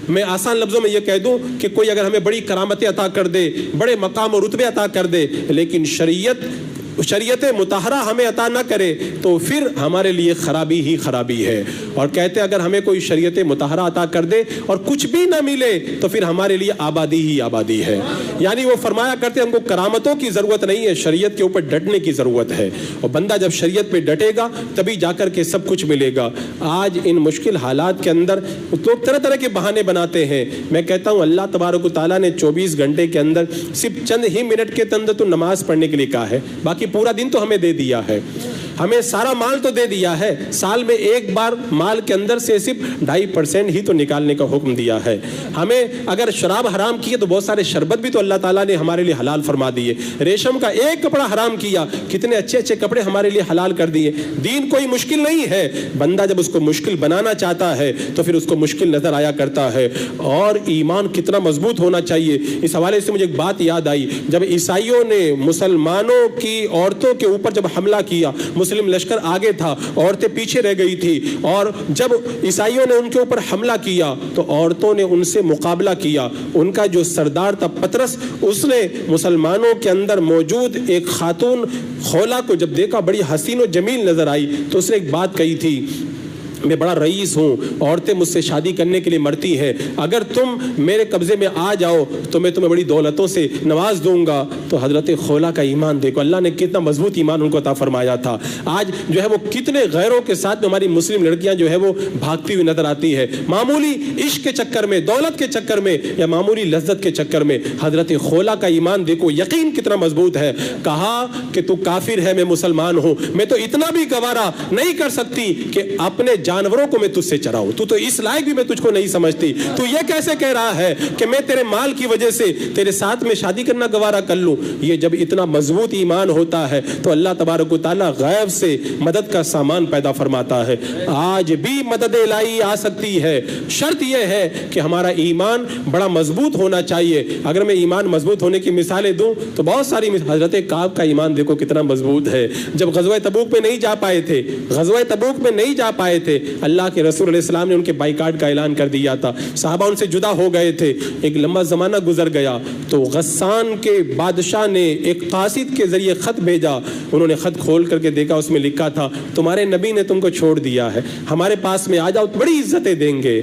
میں آسان لفظوں میں یہ کہہ دوں کہ کوئی اگر ہمیں بڑی کرامتیں عطا کر دے، بڑے مقام و رتبے عطا کر دے، لیکن شریعت مطہرہ ہمیں عطا نہ کرے تو پھر ہمارے لیے خرابی ہی خرابی ہے۔ اور کہتے اگر ہمیں کوئی شریعت مطہرہ عطا کر دے اور کچھ بھی نہ ملے تو پھر ہمارے لیے آبادی ہی آبادی ہے۔ یعنی وہ فرمایا کرتے ہم کو کرامتوں کی ضرورت نہیں ہے، شریعت کے اوپر ڈٹنے کی ضرورت ہے، اور بندہ جب شریعت پہ ڈٹے گا تبھی جا کر کے سب کچھ ملے گا۔ آج ان مشکل حالات کے اندر لوگ طرح طرح کے بہانے بناتے ہیں۔ میں کہتا ہوں اللہ تبارک و تعالیٰ نے 24 گھنٹے کے اندر صرف چند ہی منٹ کے اندر تو نماز پڑھنے کے لیے کہا ہے، باقی پورا دن تو ہمیں دے دیا ہے، ہمیں سارا مال تو دے دیا ہے، سال میں ایک بار مال کے اندر سے صرف 2.5% ہی تو نکالنے کا حکم دیا ہے۔ ہمیں اگر شراب حرام کی ہے تو بہت سارے شربت بھی تو اللہ تعالیٰ نے ہمارے لیے حلال فرما دیے۔ ریشم کا ایک کپڑا حرام کیا، کتنے اچھے اچھے کپڑے ہمارے لیے حلال کر دیے۔ دین کوئی مشکل نہیں ہے، بندہ جب اس کو مشکل بنانا چاہتا ہے تو پھر اس کو مشکل نظر آیا کرتا ہے۔ اور ایمان کتنا مضبوط ہونا چاہیے، اس حوالے سے مجھے ایک بات یاد آئی، جب عیسائیوں نے مسلمانوں کی عورتوں کے اوپر جب حملہ کیا، مسلم لشکر آگے تھا، عورتیں پیچھے رہ گئی تھی، اور جب عیسائیوں نے ان کے اوپر حملہ کیا تو عورتوں نے ان سے مقابلہ کیا۔ ان کا جو سردار تھا پطرس، اس نے مسلمانوں کے اندر موجود ایک خاتون خولا کو جب دیکھا، بڑی حسین و جمیل نظر آئی، تو اس نے ایک بات کہی تھی، میں بڑا رئیس ہوں، عورتیں مجھ سے شادی کرنے کے لیے مرتی ہیں، اگر تم میرے قبضے میں آ جاؤ تو میں تمہیں بڑی دولتوں سے نواز دوں گا۔ تو حضرت خولا کا ایمان دیکھو، اللہ نے کتنا مضبوط ایمان ان کو عطا فرمایا تھا۔ آج جو ہے وہ کتنے غیروں کے ساتھ ہماری مسلم لڑکیاں جو ہے وہ بھاگتی ہوئی نظر آتی ہے، معمولی عشق کے چکر میں، دولت کے چکر میں، یا معمولی لذت کے چکر میں۔ حضرت خولا کا ایمان دیکھو، یقین کتنا مضبوط ہے۔ کہا کہ تو کافر ہے، میں مسلمان ہوں، میں تو اتنا بھی گوارا نہیں کر سکتی کہ اپنے جانوروں کو میں تجھ سے چراؤں، تو اس لائق بھی میں تجھ کو نہیں سمجھتی، تو یہ کیسے کہہ رہا ہے کہ میں تیرے مال کی وجہ سے تیرے ساتھ میں شادی کرنا گوارا کر لوں۔ یہ جب اتنا مضبوط ایمان ہوتا ہے تو اللہ تبارک و تعالیٰ غیب سے مدد کا سامان پیدا فرماتا ہے۔ آج بھی مدد الہی آ سکتی ہے، شرط یہ ہے کہ ہمارا ایمان بڑا مضبوط ہونا چاہیے۔ اگر میں ایمان مضبوط ہونے کی مثالیں دوں تو بہت ساری، حضرت کعب کا ایمان دیکھو کتنا مضبوط ہے۔ جب غزوہ تبوک میں نہیں جا پائے تھے، اللہ کے رسول علیہ السلام نے ان کے بائیکاٹ کا اعلان کر دیا تھا، صحابہ ان سے جدا ہو گئے تھے، ایک لمبا زمانہ گزر گیا تو غسان کے بادشاہ نے ایک قاصد کے ذریعے خط بھیجا، انہوں نے خط کھول کر کے دیکھا، اس میں لکھا تھا تمہارے نبی نے تم کو چھوڑ دیا ہے، ہمارے پاس میں آ جاؤ بڑی عزتیں دیں گے۔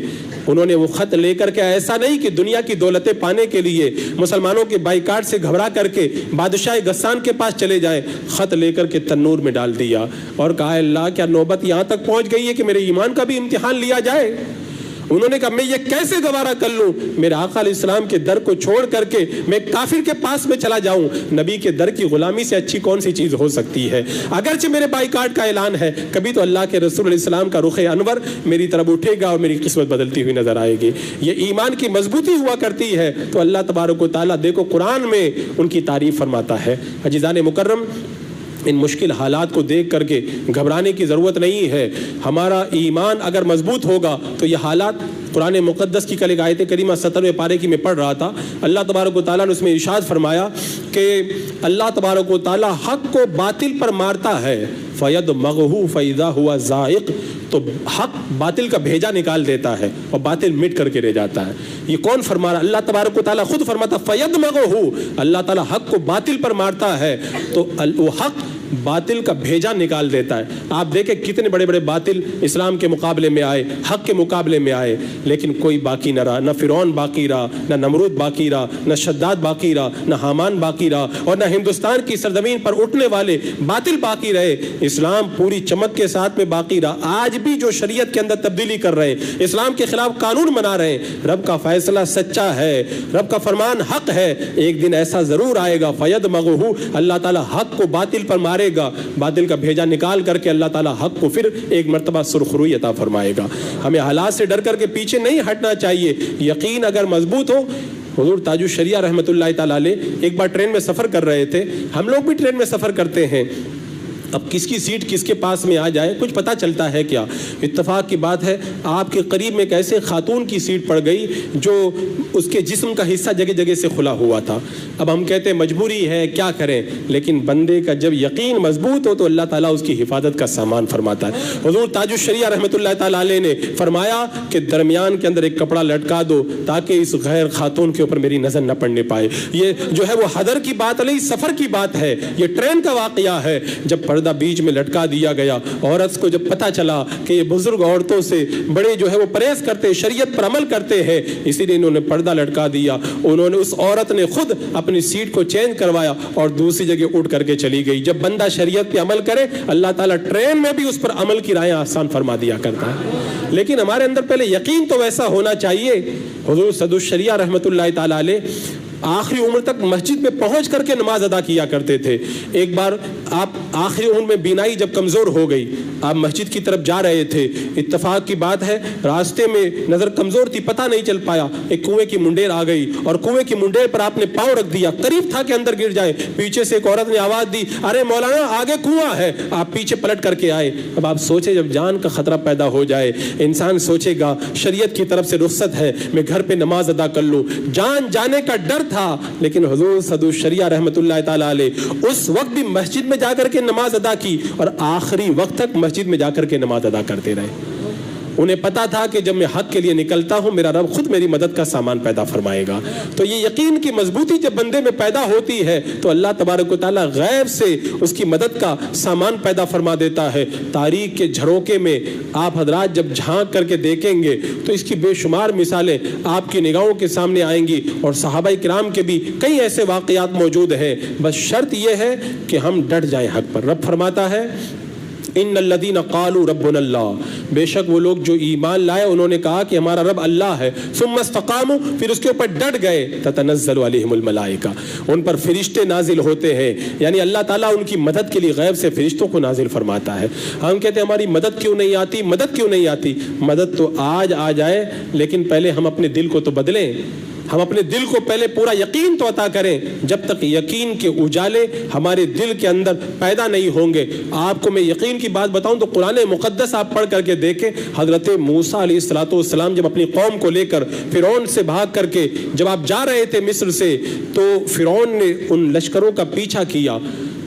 انہوں نے وہ خط لے کر کے، ایسا نہیں کہ دنیا کی دولتیں پانے کے لیے مسلمانوں کے بائیکاٹ سے گھبرا کر کے بادشاہ غسان کے پاس چلے جائیں، خط لے کر کے تنور میں ڈال دیا اور کہا اللہ کیا نوبت یہاں تک پہنچ گئی ہے کہ میرے ایمان کا بھی امتحان لیا جائے؟ انہوں نے کہا میں یہ کیسے گوارا کر لوں، میرے آقا علیہ السلام کے در کو چھوڑ کر کے میں کافر کے پاس میں چلا جاؤں، نبی کے در کی غلامی سے اچھی کون سی چیز ہو سکتی ہے؟ اگرچہ میرے بائیکاٹ کا اعلان ہے، کبھی تو اللہ کے رسول علیہ السلام کا رخ انور میری طرف اٹھے گا اور میری قسمت بدلتی ہوئی نظر آئے گی۔ یہ ایمان کی مضبوطی ہوا کرتی ہے تو اللہ تبارک و تعالیٰ دیکھو قرآن میں ان کی تعریف فرماتا ہے۔ عزیزان مکرم، ان مشکل حالات کو دیکھ کر کے گھبرانے کی ضرورت نہیں ہے، ہمارا ایمان اگر مضبوط ہوگا تو یہ حالات، قرآن مقدس کی کل ایک آیت کریمہ 17ویں پارے کی میں پڑھ رہا تھا، اللہ تبارک و تعالیٰ نے اس میں ارشاد فرمایا کہ اللہ تبارک و تعالیٰ حق کو باطل پر مارتا ہے فَيَدْمَغُهُ فَإِذَا هُوَ زَائِقٌ، تو حق باطل کا بھیجا نکال دیتا ہے اور باطل مٹ کر کے رہ جاتا ہے۔ یہ کون فرما رہا؟ اللہ تبارک و تعالیٰ خود فرماتا فَيَدْمَغُهُ، اللہ تعالیٰ حق کو باطل پر مارتا ہے تو وہ حق باطل کا بھیجا نکال دیتا ہے۔ آپ دیکھیں کتنے بڑے بڑے باطل اسلام کے مقابلے میں آئے، حق کے مقابلے میں آئے، لیکن کوئی باقی نہ رہا، نہ فرعون باقی رہا، نہ نمرود باقی رہا، نہ شداد باقی رہا، نہ حامان باقی رہا، اور نہ ہندوستان کی سرزمین پر اٹھنے والے باطل باقی رہے۔ اسلام پوری چمک کے ساتھ میں باقی رہا۔ آج بھی جو شریعت کے اندر تبدیلی کر رہے ہیں، اسلام کے خلاف قانون بنا رہے ہیں، رب کا فیصلہ سچا ہے، رب کا فرمان حق ہے، ایک دن ایسا ضرور آئے گا فَيَدْمَغُهُ، اللہ تعالیٰ حق کو باطل پر مارے گا، باطل کا بھیجا نکال کر کے اللہ تعالیٰ حق کو پھر ایک مرتبہ سرخروئی عطا فرمائے گا۔ ہمیں حالات سے ڈر کر کے پیچھے نہیں ہٹنا چاہیے، یقین اگر مضبوط ہو۔ حضور تاج الشریعہ رحمۃ اللہ تعالیٰ علیہ ایک بار ٹرین میں سفر کر رہے تھے، ہم لوگ بھی ٹرین میں سفر کرتے ہیں، اب کس کی سیٹ کس کے پاس میں آ جائے کچھ پتہ چلتا ہے کیا؟ اتفاق کی بات ہے آپ کے قریب میں ایک ایسے خاتون کی سیٹ پڑ گئی جو اس کے جسم کا حصہ جگہ جگہ سے کھلا ہوا تھا۔ اب ہم کہتے ہیں مجبوری ہے کیا کریں، لیکن بندے کا جب یقین مضبوط ہو تو اللہ تعالیٰ اس کی حفاظت کا سامان فرماتا ہے۔ حضور تاج الشریعہ رحمۃ اللہ تعالیٰ علیہ نے فرمایا کہ درمیان کے اندر ایک کپڑا لٹکا دو تاکہ اس غیر خاتون کے اوپر میری نظر نہ پڑنے پائے۔ یہ جو ہے وہ حضر کی بات نہیں، سفر کی بات ہے، یہ ٹرین کا واقعہ ہے۔ جب پردہ بیچ میں لٹکا دیا گیا، عورت کو جب پتہ چلا کہ یہ بزرگ عورتوں سے بڑے جو ہے وہ پرہیز کرتے، شریعت پر عمل کرتے ہیں، اسی لیے انہوں نے پردہ لٹکا دیا۔ انہوں نے، اس عورت نے خود اپنی سیٹ کو چینج کروایا اور دوسری جگہ اٹھ کر کے چلی گئی۔ جب بندہ شریعت پہ عمل کرے اللہ تعالیٰ ٹرین میں بھی اس پر عمل کی رائیں آسان فرما دیا کرتا ہے، لیکن ہمارے اندر پہلے یقین تو ویسا ہونا چاہیے۔ حضور صدر الشریعہ رحمۃ اللہ تعالیٰ علیہ آخری عمر تک مسجد میں پہنچ کر کے نماز ادا کیا کرتے تھے۔ ایک بار آپ آخری عمر میں بینائی جب کمزور ہو گئی، آپ مسجد کی طرف جا رہے تھے، اتفاق کی بات ہے راستے میں نظر کمزور تھی، پتہ نہیں چل پایا، ایک کنویں کی منڈیر آ گئی اور کنویں کی منڈیر پر آپ نے پاؤں رکھ دیا، قریب تھا کہ اندر گر جائے، پیچھے سے ایک عورت نے آواز دی ارے مولانا آگے کنواں ہے، آپ پیچھے پلٹ کر کے آئے۔ اب آپ سوچے جب جان کا خطرہ پیدا ہو جائے انسان سوچے گا شریعت کی طرف سے رخصت ہے، میں گھر پہ نماز ادا کر لوں، جان جانے کا ڈر تھا، لیکن حضور صدر الشریعہ رحمۃ اللہ تعالیٰ علیہ اس وقت بھی مسجد میں جا کر کے نماز ادا کی اور آخری وقت تک مسجد میں جا کر کے نماز ادا کرتے رہے۔ انہیں پتا تھا کہ جب میں حق کے لیے نکلتا ہوں میرا رب خود میری مدد کا سامان پیدا فرمائے گا۔ تو یہ یقین کی مضبوطی جب بندے میں پیدا ہوتی ہے تو اللہ تبارک و تعالیٰ غیب سے اس کی مدد کا سامان پیدا فرما دیتا ہے۔ تاریخ کے جھروکے میں آپ حضرات جب جھانک کر کے دیکھیں گے تو اس کی بے شمار مثالیں آپ کی نگاہوں کے سامنے آئیں گی، اور صحابہ کرام کے بھی کئی ایسے واقعات موجود ہیں۔ بس شرط یہ ہے کہ ہم ڈٹ جائیں حق پر۔ رب فرماتا ہے ان الذین قالوا ربنا اللہ، بے شک وہ لوگ جو ایمان لائے انہوں نے کہا کہ ہمارا رب اللہ ہے، ثم استقاموا، پھر اس کے اوپر ڈٹ گئے، تتنزل علیہم الملائکہ، ان پر فرشتے نازل ہوتے ہیں، یعنی اللہ تعالیٰ ان کی مدد کے لیے غیب سے فرشتوں کو نازل فرماتا ہے۔ ہم کہتے ہیں ہماری مدد کیوں نہیں آتی، مدد کیوں نہیں آتی؟ مدد تو آج آ جائے لیکن پہلے ہم اپنے دل کو تو بدلیں، ہم اپنے دل کو پہلے پورا یقین تو عطا کریں۔ جب تک یقین کے اجالے ہمارے دل کے اندر پیدا نہیں ہوں گے، آپ کو میں یقین کی بات بتاؤں تو قرآن مقدس آپ پڑھ کر کے دیکھیں، حضرت موسیٰ علیہ السلام جب اپنی قوم کو لے کر فرعون سے بھاگ کر کے جب آپ جا رہے تھے مصر سے، تو فرعون نے ان لشکروں کا پیچھا کیا،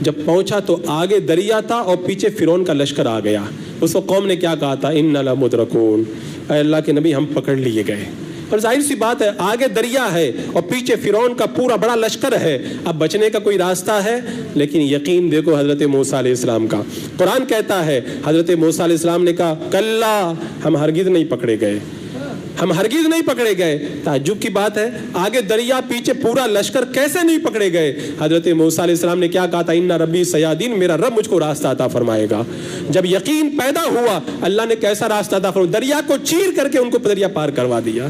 جب پہنچا تو آگے دریا تھا اور پیچھے فرعون کا لشکر آ گیا. اس وقت قوم نے کیا کہا تھا؟ اِنَّا لَمُدْرَكُونَ، اے اللہ کے نبی ہم پکڑ لیے گئے. اور ظاہر سی بات ہے، آگے دریا ہے اور پیچھے فرعون کا پورا بڑا لشکر ہے، اب بچنے کا کوئی راستہ ہے؟ لیکن یقین دیکھو حضرت موسیٰ علیہ السلام کا. قرآن کہتا ہے حضرت موسیٰ علیہ السلام نے کہا کلا، ہم ہرگز نہیں پکڑے گئے، ہم ہرگز نہیں پکڑے گئے. تعجب کی بات ہے، آگے دریا پیچھے پورا لشکر، کیسے نہیں پکڑے گئے؟ حضرت موسیٰ علیہ السلام نے کیا کہا تھا؟ اِنَّ رَبِّي سَيَهْدِينِ، میرا رب مجھ کو راستہ عطا فرمائے گا. جب یقین پیدا ہوا، اللہ نے کیسا راستہ عطا فرمایا؟ دریا کو چیر کر کے ان کو دریا پار کروا دیا.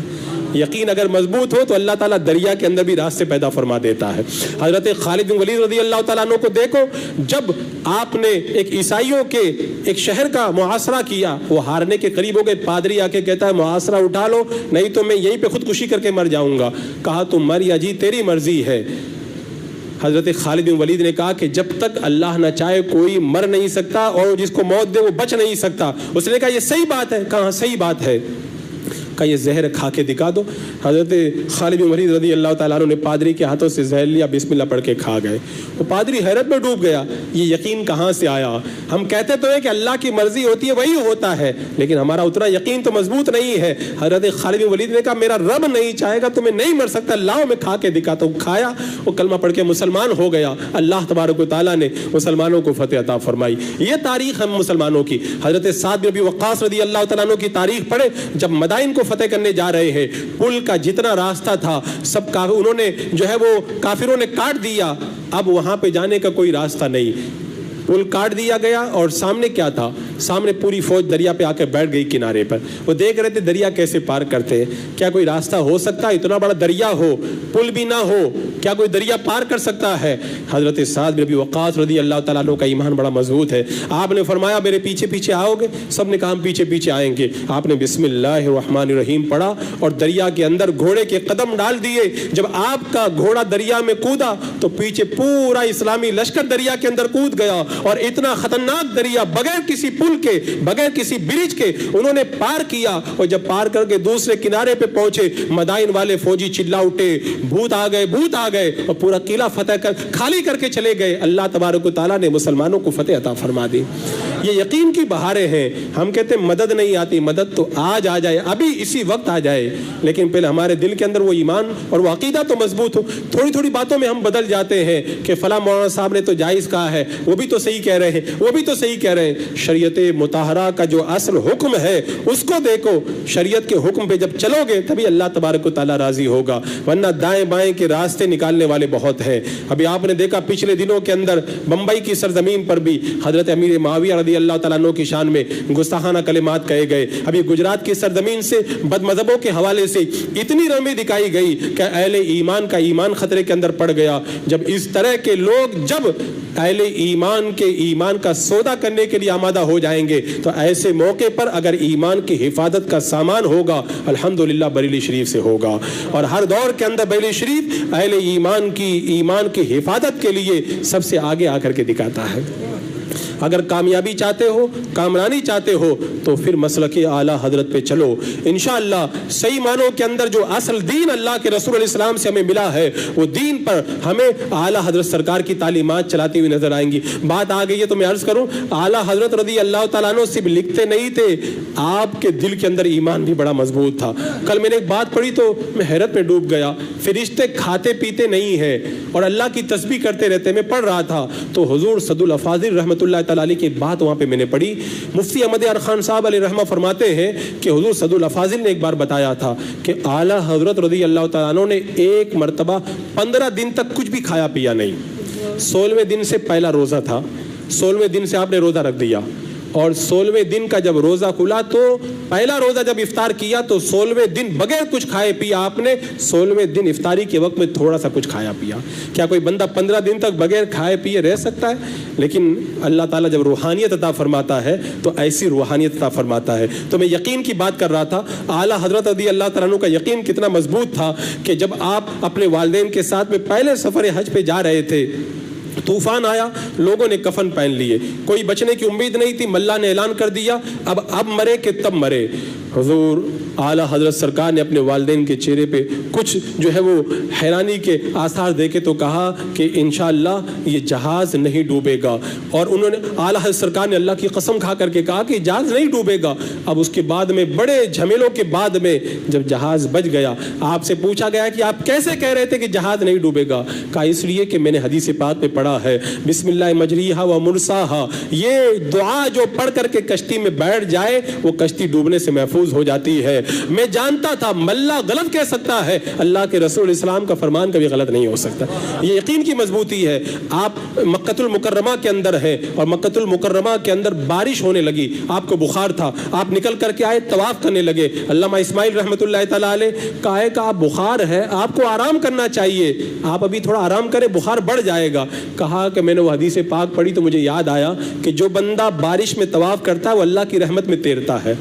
یقین اگر مضبوط ہو تو اللہ تعالیٰ دریا کے اندر بھی راستے پیدا فرما دیتا ہے. حضرت خالد بن ولید رضی اللہ تعالیٰ عنہ کو دیکھو، جب آپ نے ایک عیسائیوں کے ایک شہر کا محاصرہ کیا، وہ ہارنے کے قریب ہو گئے، پادری آ کے کہتا ہے محاصرہ اٹھا لو نہیں تو میں یہیں پہ خودکشی کر کے مر جاؤں گا. کہا تم مر یا جی تیری مرضی ہے. حضرت خالد بن ولید نے کہا کہ جب تک اللہ نہ چاہے کوئی مر نہیں سکتا اور جس کو موت دے وہ بچ نہیں سکتا. اس نے کہا یہ صحیح بات ہے. کہاں صحیح بات ہے؟ کہ یہ زہر کھا کے دکھا دو. حضرت خالد بن ولید رضی اللہ تعالیٰ عنہ نے پادری کے ہاتھوں سے زہر لیا، بسم اللہ پڑھ کے کھا گئے. وہ پادری حیرت میں ڈوب گیا، یہ یقین کہاں سے آیا؟ ہم کہتے تو ہیں کہ اللہ کی مرضی ہوتی ہے وہی ہوتا ہے، لیکن ہمارا اتنا یقین تو مضبوط نہیں ہے. حضرت خالد بن ولید نے کہا میرا رب نہیں چاہے گا تو میں نہیں مر سکتا، لاؤ میں کھا کے دکھاتا ہوں. کھایا، وہ کلمہ پڑھ کے مسلمان ہو گیا. اللہ تبارک و تعالیٰ نے مسلمانوں کو فتح عطا فرمائی. یہ تاریخ ہم مسلمانوں کی. حضرت سعد بن ابی وقاص رضی اللہ تعالیٰ عنہ کی تاریخ پڑھے، جب مدائن کو فتح کرنے جا رہے ہیں، پل کا جتنا راستہ تھا سب انہوں نے جو ہے وہ کافروں نے کاٹ دیا. اب وہاں پہ جانے کا کوئی راستہ نہیں، پل کاٹ دیا گیا. اور سامنے کیا تھا؟ سامنے پوری فوج دریا پہ آ کے بیٹھ گئی کنارے پر. وہ دیکھ رہے تھے دریا کیسے پار کرتے ہیں. کیا کوئی راستہ ہو سکتا؟ اتنا بڑا دریا ہو، پل بھی نہ ہو، کیا کوئی دریا پار کر سکتا ہے؟ حضرت سعد بن ابی وقاص رضی اللہ تعالیٰ عنہ کا ایمان بڑا مضبوط ہے. آپ نے فرمایا میرے پیچھے پیچھے آؤ گے؟ سب نے کہا ہم پیچھے پیچھے آئیں گے. آپ نے بسم اللہ الرحمن الرحیم پڑھا اور دریا کے اندر گھوڑے کے قدم ڈال دیے. جب آپ کا گھوڑا دریا میں کودا تو پیچھے پورا اسلامی لشکر دریا کے اندر کود گیا. اور اتنا خطرناک دریا بغیر کسی پل کے، بغیر کسی برج کے انہوں نے پار کیا. اور جب پار کر کے دوسرے کنارے پہ پہنچے، مدائن والے فوجی چلا اٹھے، بھوت آ گئے، بھوت آ گئے، اور پورا قلعہ فتح کر خالی کر کے چلے گئے. اللہ تبارک و تعالیٰ نے مسلمانوں کو فتح عطا فرما دی. یہ یقین کی بہاریں ہیں. ہم کہتے ہیں مدد نہیں آتی، مدد تو آج آ جائے، ابھی اسی وقت آ جائے، لیکن پہلے ہمارے دل کے اندر وہ ایمان اور وہ عقیدہ تو مضبوط ہو. تھوڑی تھوڑی باتوں میں ہم بدل جاتے ہیں کہ فلاں مولانا صاحب نے تو جائز کہا ہے، وہ بھی تو صحیح کہہ رہے ہیں، وہ بھی تو صحیح کہہ رہے ہیں. شریعت مطہرہ کا جو اصل حکم ہے اس کو دیکھو. شریعت کے حکم پہ جب چلو گے تبھی اللہ تبارک و تعالیٰ راضی ہوگا، ورنہ دائیں بائیں کے راستے نکالنے والے بہت ہیں. ابھی آپ نے دیکھا پچھلے دنوں کے اندر بمبئی کی سرزمین پر بھی حضرت امیر معاویہ رضی اللہ تعالیٰ عنہ کی شان میں گستاخانہ کلمات کہے گئے. ابھی گجرات کی سرزمین سے بد مذہبوں کے حوالے سے اتنی رمی دکھائی گئی کہ اہل ایمان کا ایمان خطرے کے اندر پڑ گیا. جب اس طرح کے لوگ جب اہل ایمان کے ایمان کا سودا کرنے کے لیے آمادہ ہو جائیں گے تو ایسے موقع پر اگر ایمان کی حفاظت کا سامان ہوگا الحمدللہ بریلی شریف سے ہوگا. اور ہر دور کے اندر بریلی شریف اہل ایمان کی حفاظت کے لیے سب سے آگے آ کر کے دکھاتا ہے. اگر کامیابی چاہتے ہو، کامرانی چاہتے ہو تو پھر مسلک اعلیٰ حضرت پہ چلو. انشاءاللہ صحیح معنوں کے اندر جو اصل دین اللہ کے رسول علیہ السلام سے ہمیں ملا ہے وہ دین پر ہمیں اعلیٰ حضرت سرکار کی تعلیمات چلاتی ہوئی نظر آئیں گی. بات آ گئی ہے تو میں عرض کروں، اعلیٰ حضرت رضی اللہ تعالیٰ عنہ صرف لکھتے نہیں تھے، آپ کے دل کے اندر ایمان بھی بڑا مضبوط تھا. کل میں نے ایک بات پڑھی تو میں حیرت میں ڈوب گیا. فرشتے کھاتے پیتے نہیں ہیں اور اللہ کی تسبیح کرتے رہتے. میں پڑھ رہا تھا تو حضور صد الافاضل رحمۃ اللہ تعالیٰ علیہ کی بات وہاں پہ میں نے پڑھی. مفتی احمد یار خان صاحب علیہ رحمہ فرماتے ہیں کہ حضور صد الافاضل نے ایک بار بتایا تھا کہ اعلیٰ حضرت رضی اللہ تعالیٰ عنہ نے ایک مرتبہ 15 دن تک کچھ بھی کھایا پیا نہیں. 16ویں دن سے پہلا روزہ تھا، 16ویں دن سے آپ نے روزہ رکھ دیا اور 16ویں دن کا جب روزہ کھلا تو پہلا روزہ جب افطار کیا تو 16ویں دن بغیر کچھ کھائے پیا آپ نے 16ویں دن افطاری کے وقت میں تھوڑا سا کچھ کھایا پیا. کیا کوئی بندہ 15 دن تک بغیر کھائے پیے رہ سکتا ہے؟ لیکن اللہ تعالیٰ جب روحانیت عطا فرماتا ہے تو ایسی روحانیت عطا فرماتا ہے. تو میں یقین کی بات کر رہا تھا، اعلیٰ حضرت رضی اللہ تعالیٰ عنہ کا یقین کتنا مضبوط تھا کہ جب آپ اپنے والدین کے ساتھ میں پہلے سفر حج پہ جا رہے تھے، طوفان آیا، لوگوں نے کفن پہن لیے، کوئی بچنے کی امید نہیں تھی، ملا نے اعلان کر دیا اب مرے کہ تب مرے. حضور اعلیٰ حضرت سرکار نے اپنے والدین کے چہرے پہ کچھ جو ہے وہ حیرانی کے آثار دیکھے تو کہا کہ انشاءاللہ یہ جہاز نہیں ڈوبے گا، اور انہوں نے اعلیٰ حضرت سرکار نے اللہ کی قسم کھا کر کے کہا کہ جہاز نہیں ڈوبے گا۔ اب اس کے بعد میں بڑے جھمیلوں کے بعد میں جب جہاز بچ گیا، آپ سے پوچھا گیا کہ آپ کیسے کہہ رہے تھے کہ جہاز نہیں ڈوبے گا؟ کہا اس لیے کہ میں نے حدیث پاک میں پڑھا ہے بسم اللہ مجریہا و مرساہا، یہ دعا جو پڑھ کر کے کشتی میں بیٹھ جائے وہ کشتی ڈوبنے سے محفوظ ہو جاتی ہے۔ میں جانتا تھا ملا غلط کہہ سکتا ہے، اللہ کے رسول اسلام کا فرمان کبھی غلط نہیں ہو سکتا۔ یہ یقین کی مضبوطی ہے۔ آپ مکہ المکرمہ کے اندر ہیں اور مکہ المکرمہ کے اندر بارش ہونے لگی، آپ کو بخار تھا، آپ نکل کر کے آئے، طواف کرنے لگے۔ علامہ اسماعیل رحمۃ اللہ تعالیٰ علیہ کہا کہ آپ بخار ہے، آپ کو آرام کرنا چاہیے، آپ ابھی تھوڑا آرام کریں، بخار بڑھ جائے گا۔ کہا کہ میں نے وہ حدیث پاک پڑھی تو مجھے یاد آیا کہ جو بندہ بارش میں طواف کرتا ہے وہ اللہ کی رحمت میں تیرتا ہے،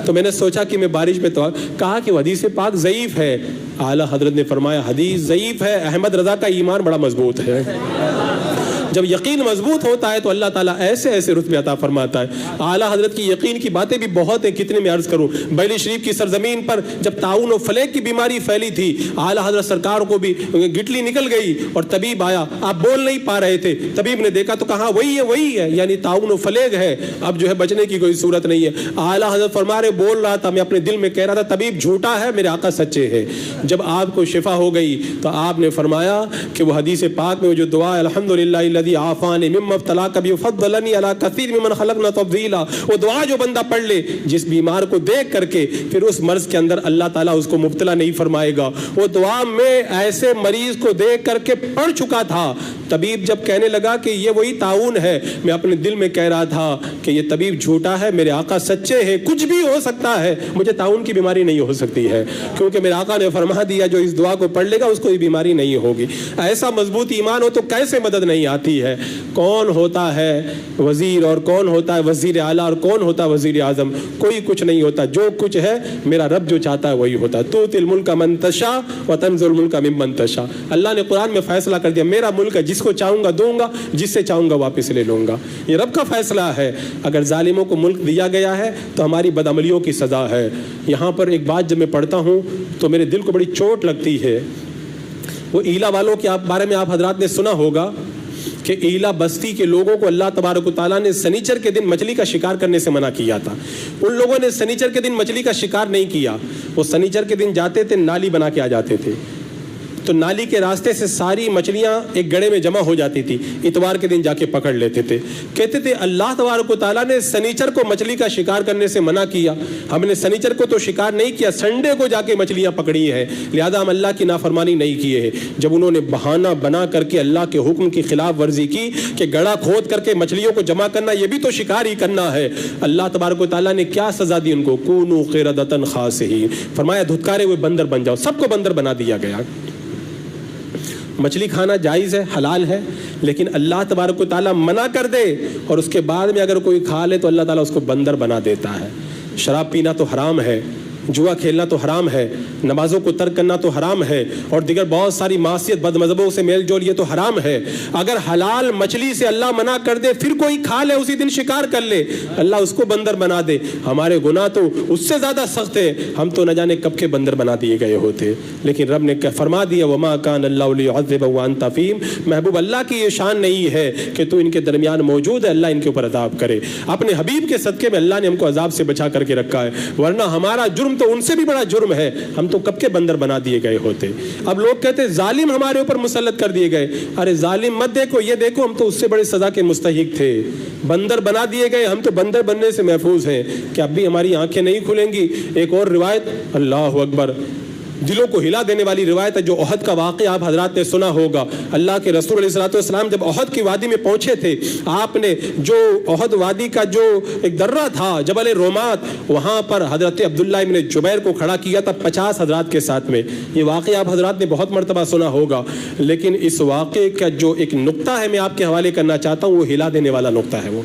تو میں نے سوچا کہ میں بارش میں طواف، کہا کہ وہ حدیث پاک ضعیف ہے۔ اعلیٰ حضرت نے فرمایا حدیث ضعیف ہے، احمد رضا کا ایمان بڑا مضبوط ہے۔ جب یقین مضبوط ہوتا ہے تو اللہ تعالیٰ ایسے ایسے رتبے عطا فرماتا ہے۔ اعلیٰ حضرت کی یقین کی باتیں بھی بہت ہیں، کتنے میں عرض کروں۔ بیلی شریف کی سرزمین پر جب طاعون و فلیک کی بیماری پھیلی تھی، اعلیٰ حضرت سرکار کو بھی گٹلی نکل گئی اور طبیب آیا، آپ بول نہیں پا رہے تھے، طبیب نے دیکھا تو کہا وہی ہے، یعنی طاعون و فلیک ہے، اب جو ہے بچنے کی کوئی صورت نہیں ہے۔ اعلیٰ حضرت فرما رہے بول رہا تھا، میں اپنے دل میں کہہ رہا تھا طبیب جھوٹا ہے، میرے آقا سچے ہیں۔ جب آپ کو شفا ہو گئی تو آپ نے فرمایا کہ وہ حدیث پاک میں جو دعا الحمدللہ الذی عافانی مما ابتلاک بہ وفضلنی علی کثیر ممن خلقنا تفضیلا، وہ دعا جو بندہ پڑھ لے جس بیمار کو دیکھ کر کے پھر اس مرض کے اندر اللہ تعالیٰ اس کو مبتلا نہیں فرمائے گا۔ وہ دعا میں ایسے مریض کو دیکھ کر کے پڑھ چکا تھا، طبیب جب کہنے لگا کہ یہ وہی طاعون ہے، میں اپنے دل میں کہہ رہا تھا کہ یہ طبیب جھوٹا ہے، میرے آقا سچے ہیں، کچھ بھی ہو سکتا ہے، مجھے طاعون کی بیماری نہیں ہو سکتی ہے، کیونکہ میرے آقا نے فرما دیا جو اس دعا کو پڑھ لے گا اس کو یہ بیماری نہیں ہوگی۔ ایسا مضبوط ایمان ہو تو کیسے مدد نہیں آتی ہے۔ کون ہوتا ہے وزیر اور کون ہوتا ہے وزیر اعلیٰ اور کون ہوتا ہے وزیر اعظم؟ کوئی کچھ نہیں ہوتا، جو کچھ ہے میرا رب جو چاہتا ہے وہی ہوتا ہے۔ تؤتی الملک من تشاء وتنزع الملک ممن تشاء، اللہ نے قرآن میں فیصلہ کر دیا، میرا ملک ہے، جس کو چاہوں گا دوں گا، جس سے چاہوں گا واپس لے لوں گا، یہ رب کا فیصلہ ہے۔ اگر ظالموں کو ملک دیا گیا ہے تو ہماری بدعملیوں کی سزا ہے۔ یہاں پر ایک بات جب میں پڑھتا ہوں تو میرے دل کو بڑی چوٹ لگتی ہے۔ وہ ایلا والوں کے بارے میں آپ حضرات نے سنا ہوگا کہ ایلا بستی کے لوگوں کو اللہ تبارک و تعالیٰ نے سنیچر کے دن مچھلی کا شکار کرنے سے منع کیا تھا۔ ان لوگوں نے سنیچر کے دن مچھلی کا شکار نہیں کیا، وہ سنیچر کے دن جاتے تھے، نالی بنا کے آ جاتے تھے، تو نالی کے راستے سے ساری مچھلیاں ایک گڑھے میں جمع ہو جاتی تھی، اتوار کے دن جا کے پکڑ لیتے تھے۔ کہتے تھے اللہ تبارک و تعالیٰ نے سنیچر کو مچھلی کا شکار کرنے سے منع کیا، ہم نے سنیچر کو تو شکار نہیں کیا، سنڈے کو جا کے مچھلیاں پکڑی ہیں، لہذا ہم اللہ کی نافرمانی نہیں کیے ہیں۔ جب انہوں نے بہانہ بنا کر کے اللہ کے حکم کی خلاف ورزی کی کہ گڑھا کھود کر کے مچھلیوں کو جمع کرنا یہ بھی تو شکار ہی کرنا ہے، اللہ تبارک و تعالیٰ نے کیا سزا دی ان کو؟ کونوا قردۃ خاسئین، فرمایا دھتکارے ہوئے بندر بن جاؤ، سب کو بندر بنا دیا گیا۔ مچھلی کھانا جائز ہے، حلال ہے، لیکن اللہ تبارک و تعالیٰ منع کر دے اور اس کے بعد میں اگر کوئی کھا لے تو اللہ تعالیٰ اس کو بندر بنا دیتا ہے۔ شراب پینا تو حرام ہے، جوا کھیلنا تو حرام ہے، نمازوں کو ترک کرنا تو حرام ہے، اور دیگر بہت ساری معصیت بد مذہبوں سے میل جول یہ تو حرام ہے۔ اگر حلال مچھلی سے اللہ منع کر دے پھر کوئی کھا لے، اسی دن شکار کر لے، اللہ اس کو بندر بنا دے، ہمارے گناہ تو اس سے زیادہ سخت ہے، ہم تو نہ جانے کب کے بندر بنا دیے گئے ہوتے، لیکن رب نے فرما دیا وما کان اللہ لیعذب وانت فیہم، محبوب اللہ کی یہ شان نہیں ہے کہ تو ان کے درمیان موجود ہے اللہ ان کے اوپر عذاب کرے۔ اپنے حبیب کے صدقے میں اللہ نے ہم کو عذاب سے بچا کر کے رکھا ہے، ورنہ ہمارا جرم تو ان سے بھی بڑا جرم ہے، ہم تو کب کے بندر بنا دیے گئے ہوتے۔ اب لوگ کہتے ظالم ہمارے اوپر مسلط کر دیے گئے، ارے ظالم مت دیکھو، یہ دیکھو ہم تو اس سے بڑے سزا کے مستحق تھے، بندر بنا دیے گئے، ہم تو بندر بننے سے محفوظ ہیں، کہ اب بھی ہماری آنکھیں نہیں کھلیں گی۔ ایک اور روایت، اللہ اکبر، دلوں کو ہلا دینے والی روایت ہے جو احد کا واقعہ آپ حضرات نے سنا ہوگا۔ اللہ کے رسول علیہ الصلوۃ والسلام جب احد کی وادی میں پہنچے تھے، آپ نے جو احد وادی کا جو ایک درہ تھا جبل رومات، وہاں پر حضرت عبداللہ ابن جبیر کو کھڑا کیا تھا 50 حضرات کے ساتھ میں۔ یہ واقعہ آپ حضرات نے بہت مرتبہ سنا ہوگا، لیکن اس واقعے کا جو ایک نقطہ ہے میں آپ کے حوالے کرنا چاہتا ہوں، وہ ہلا دینے والا نقطہ ہے۔ وہ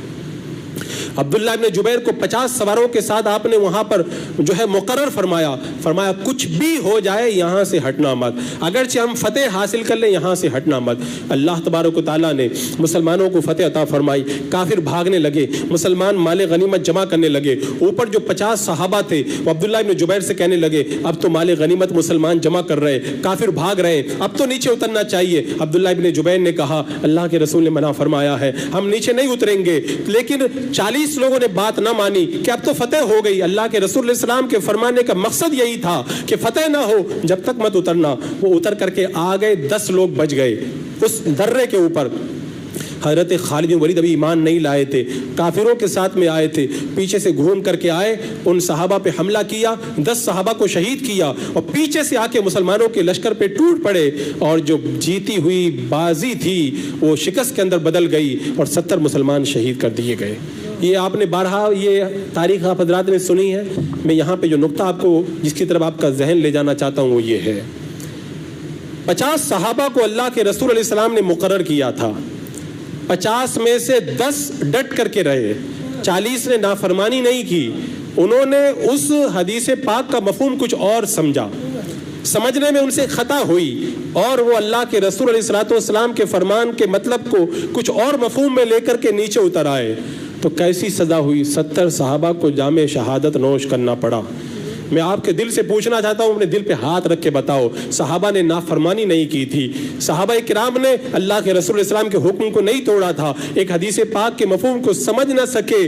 عبداللہ ابن جبیر کو 50 سواروں کے ساتھ آپ نے وہاں پر جو ہے مقرر فرمایا کچھ بھی ہو جائے یہاں سے ہٹنا مت، اگرچہ ہم فتح حاصل کر لیں یہاں سے ہٹنا مت۔ اللہ تبارک و تعالیٰ نے مسلمانوں کو فتح عطا فرمائی، کافر بھاگنے لگے، مسلمان مال غنیمت جمع کرنے لگے۔ اوپر جو 50 صحابہ تھے وہ عبداللہ ابن جبیر سے کہنے لگے اب تو مال غنیمت مسلمان جمع کر رہے، کافر بھاگ رہے، اب تو نیچے اترنا چاہیے۔ عبداللہ ابن جبیر نے کہا اللہ کے رسول نے منع فرمایا ہے، ہم نیچے نہیں اتریں گے، لیکن 40 لوگوں نے بات نہ مانی کہ اب تو فتح ہو گئی۔ اللہ کے رسول علیہ السلام کے فرمانے کا مقصد یہی تھا کہ فتح نہ ہو جب تک مت اترنا۔ وہ اتر کر کے آ گئے، 10 لوگ بچ گئے اس درے کے اوپر۔ حضرت خالد بن ولید ابھی ایمان نہیں لائے تھے، کافروں کے ساتھ میں آئے تھے، پیچھے سے گھوم کر کے آئے، ان صحابہ پہ حملہ کیا، 10 صحابہ کو شہید کیا، اور پیچھے سے آ کے مسلمانوں کے لشکر پہ ٹوٹ پڑے، اور جو جیتی ہوئی بازی تھی وہ شکست کے اندر بدل گئی اور 70 مسلمان شہید کر دیے گئے۔ یہ آپ نے بارہا یہ تاریخ آپ حضرات نے سنی ہے۔ میں یہاں پہ جو نقطہ آپ کو جس کی طرف آپ کا ذہن لے جانا چاہتا ہوں وہ یہ ہے، 50 صحابہ کو اللہ کے رسول علیہ السلام نے مقرر کیا تھا، 50 میں سے 10 ڈٹ کر کے رہے، 40 نے نافرمانی نہیں کی۔ انہوں نے اس حدیث پاک کا مفہوم کچھ اور سمجھا، سمجھنے میں ان سے خطا ہوئی، اور وہ اللہ کے رسول علیہ السلام کے فرمان کے مطلب کو کچھ اور مفہوم میں لے کر کے نیچے اتر آئے، تو کیسی سزا ہوئی؟ 70 صحابہ کو جام شہادت نوش کرنا پڑا۔ میں آپ کے دل سے پوچھنا چاہتا ہوں، اپنے دل پہ ہاتھ رکھ کے بتاؤ، صحابہ نے نافرمانی نہیں کی تھی، صحابہ کرام نے اللہ کے رسول علیہ السلام کے حکم کو نہیں توڑا تھا، ایک حدیث پاک کے مفہوم کو سمجھ نہ سکے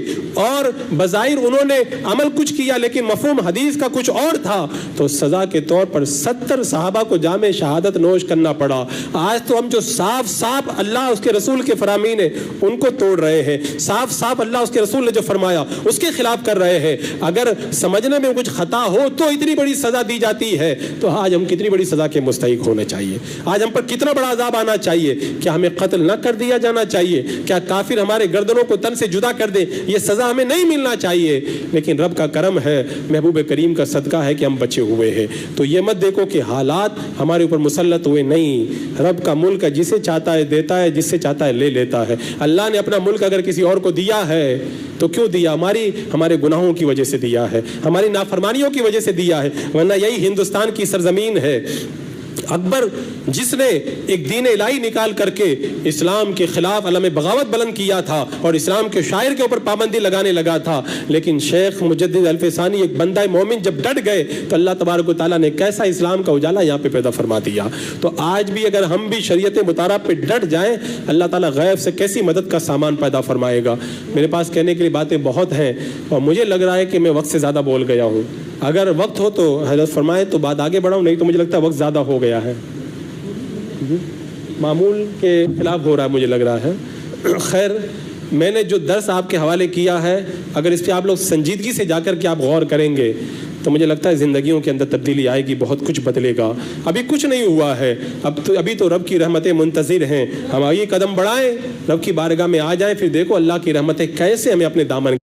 اور بظاہر انہوں نے عمل کچھ کیا لیکن مفہوم حدیث کا کچھ اور تھا، تو سزا کے طور پر 70 صحابہ کو جام شہادت نوش کرنا پڑا۔ آج تو ہم جو صاف صاف اللہ اس کے رسول کے فرامین ہیں ان کو توڑ رہے ہیں، صاف صاف اللہ اس کے رسول نے جو فرمایا اس کے خلاف کر رہے ہیں۔ اگر سمجھنے میں کچھ خطا ہو تو اتنی بڑی سزا دی جاتی ہے، تو آج ہم کتنی بڑی سزا کے مستحق ہونے چاہیے، آج ہم پر کتنا بڑا عذاب آنا چاہیے۔ کیا ہمیں قتل نہ کر دیا جانا چاہیے؟ کیا کافر ہمارے گردنوں کو تن سے جدا کر دے؟ یہ سزا ہمیں نہیں ملنا چاہیے، لیکن رب کا کرم ہے، محبوب کریم کا صدقہ ہے کہ ہم بچے ہوئے ہیں۔ تو یہ مت دیکھو کہ حالات ہمارے اوپر مسلط ہوئے، نہیں، رب کا ملک ہے، جسے چاہتا ہے دیتا ہے، جس سے چاہتا ہے لے لیتا ہے۔ اللہ نے اپنا ملک اگر کسی اور کو دیا ہے تو کیوں دیا؟ ہمارے گناہوں کی وجہ سے دیا ہے، ہماری نافرمانیوں کی وجہ سے دیا ہے، ورنہ یہی ہندوستان کی سرزمین ہے۔ اکبر جس نے ایک دین الہی نکال کر کے اسلام کے خلاف علم بغاوت بلند کیا تھا اور اسلام کے شاعر کے اوپر پابندی لگانے لگا تھا، لیکن شیخ مجدد الف ثانی ایک بندہ مومن جب ڈٹ گئے تو اللہ تبارک و تعالیٰ نے کیسا اسلام کا اجالا یہاں پہ پیدا فرما دیا۔ تو آج بھی اگر ہم بھی شریعت مطالعہ پہ ڈٹ جائیں، اللہ تعالیٰ غیب سے کیسی مدد کا سامان پیدا فرمائے گا۔ میرے پاس کہنے کے لیے باتیں بہت ہیں اور مجھے لگ رہا ہے کہ میں وقت سے زیادہ بول گیا ہوں، اگر وقت ہو تو حضرت فرمائے تو بات آگے بڑھاؤں، نہیں تو مجھے لگتا ہے وقت زیادہ ہو گیا ہے، معمول کے خلاف ہو رہا ہے مجھے لگ رہا ہے۔ خیر، میں نے جو درس آپ کے حوالے کیا ہے اگر اس پہ آپ لوگ سنجیدگی سے جا کر کے آپ غور کریں گے تو مجھے لگتا ہے زندگیوں کے اندر تبدیلی آئے گی، بہت کچھ بدلے گا۔ ابھی کچھ نہیں ہوا ہے، ابھی تو رب کی رحمتیں منتظر ہیں، ہم آئیے قدم بڑھائیں، رب کی بارگاہ میں آ جائیں، پھر دیکھو اللہ کی رحمتیں کیسے ہمیں اپنے دامن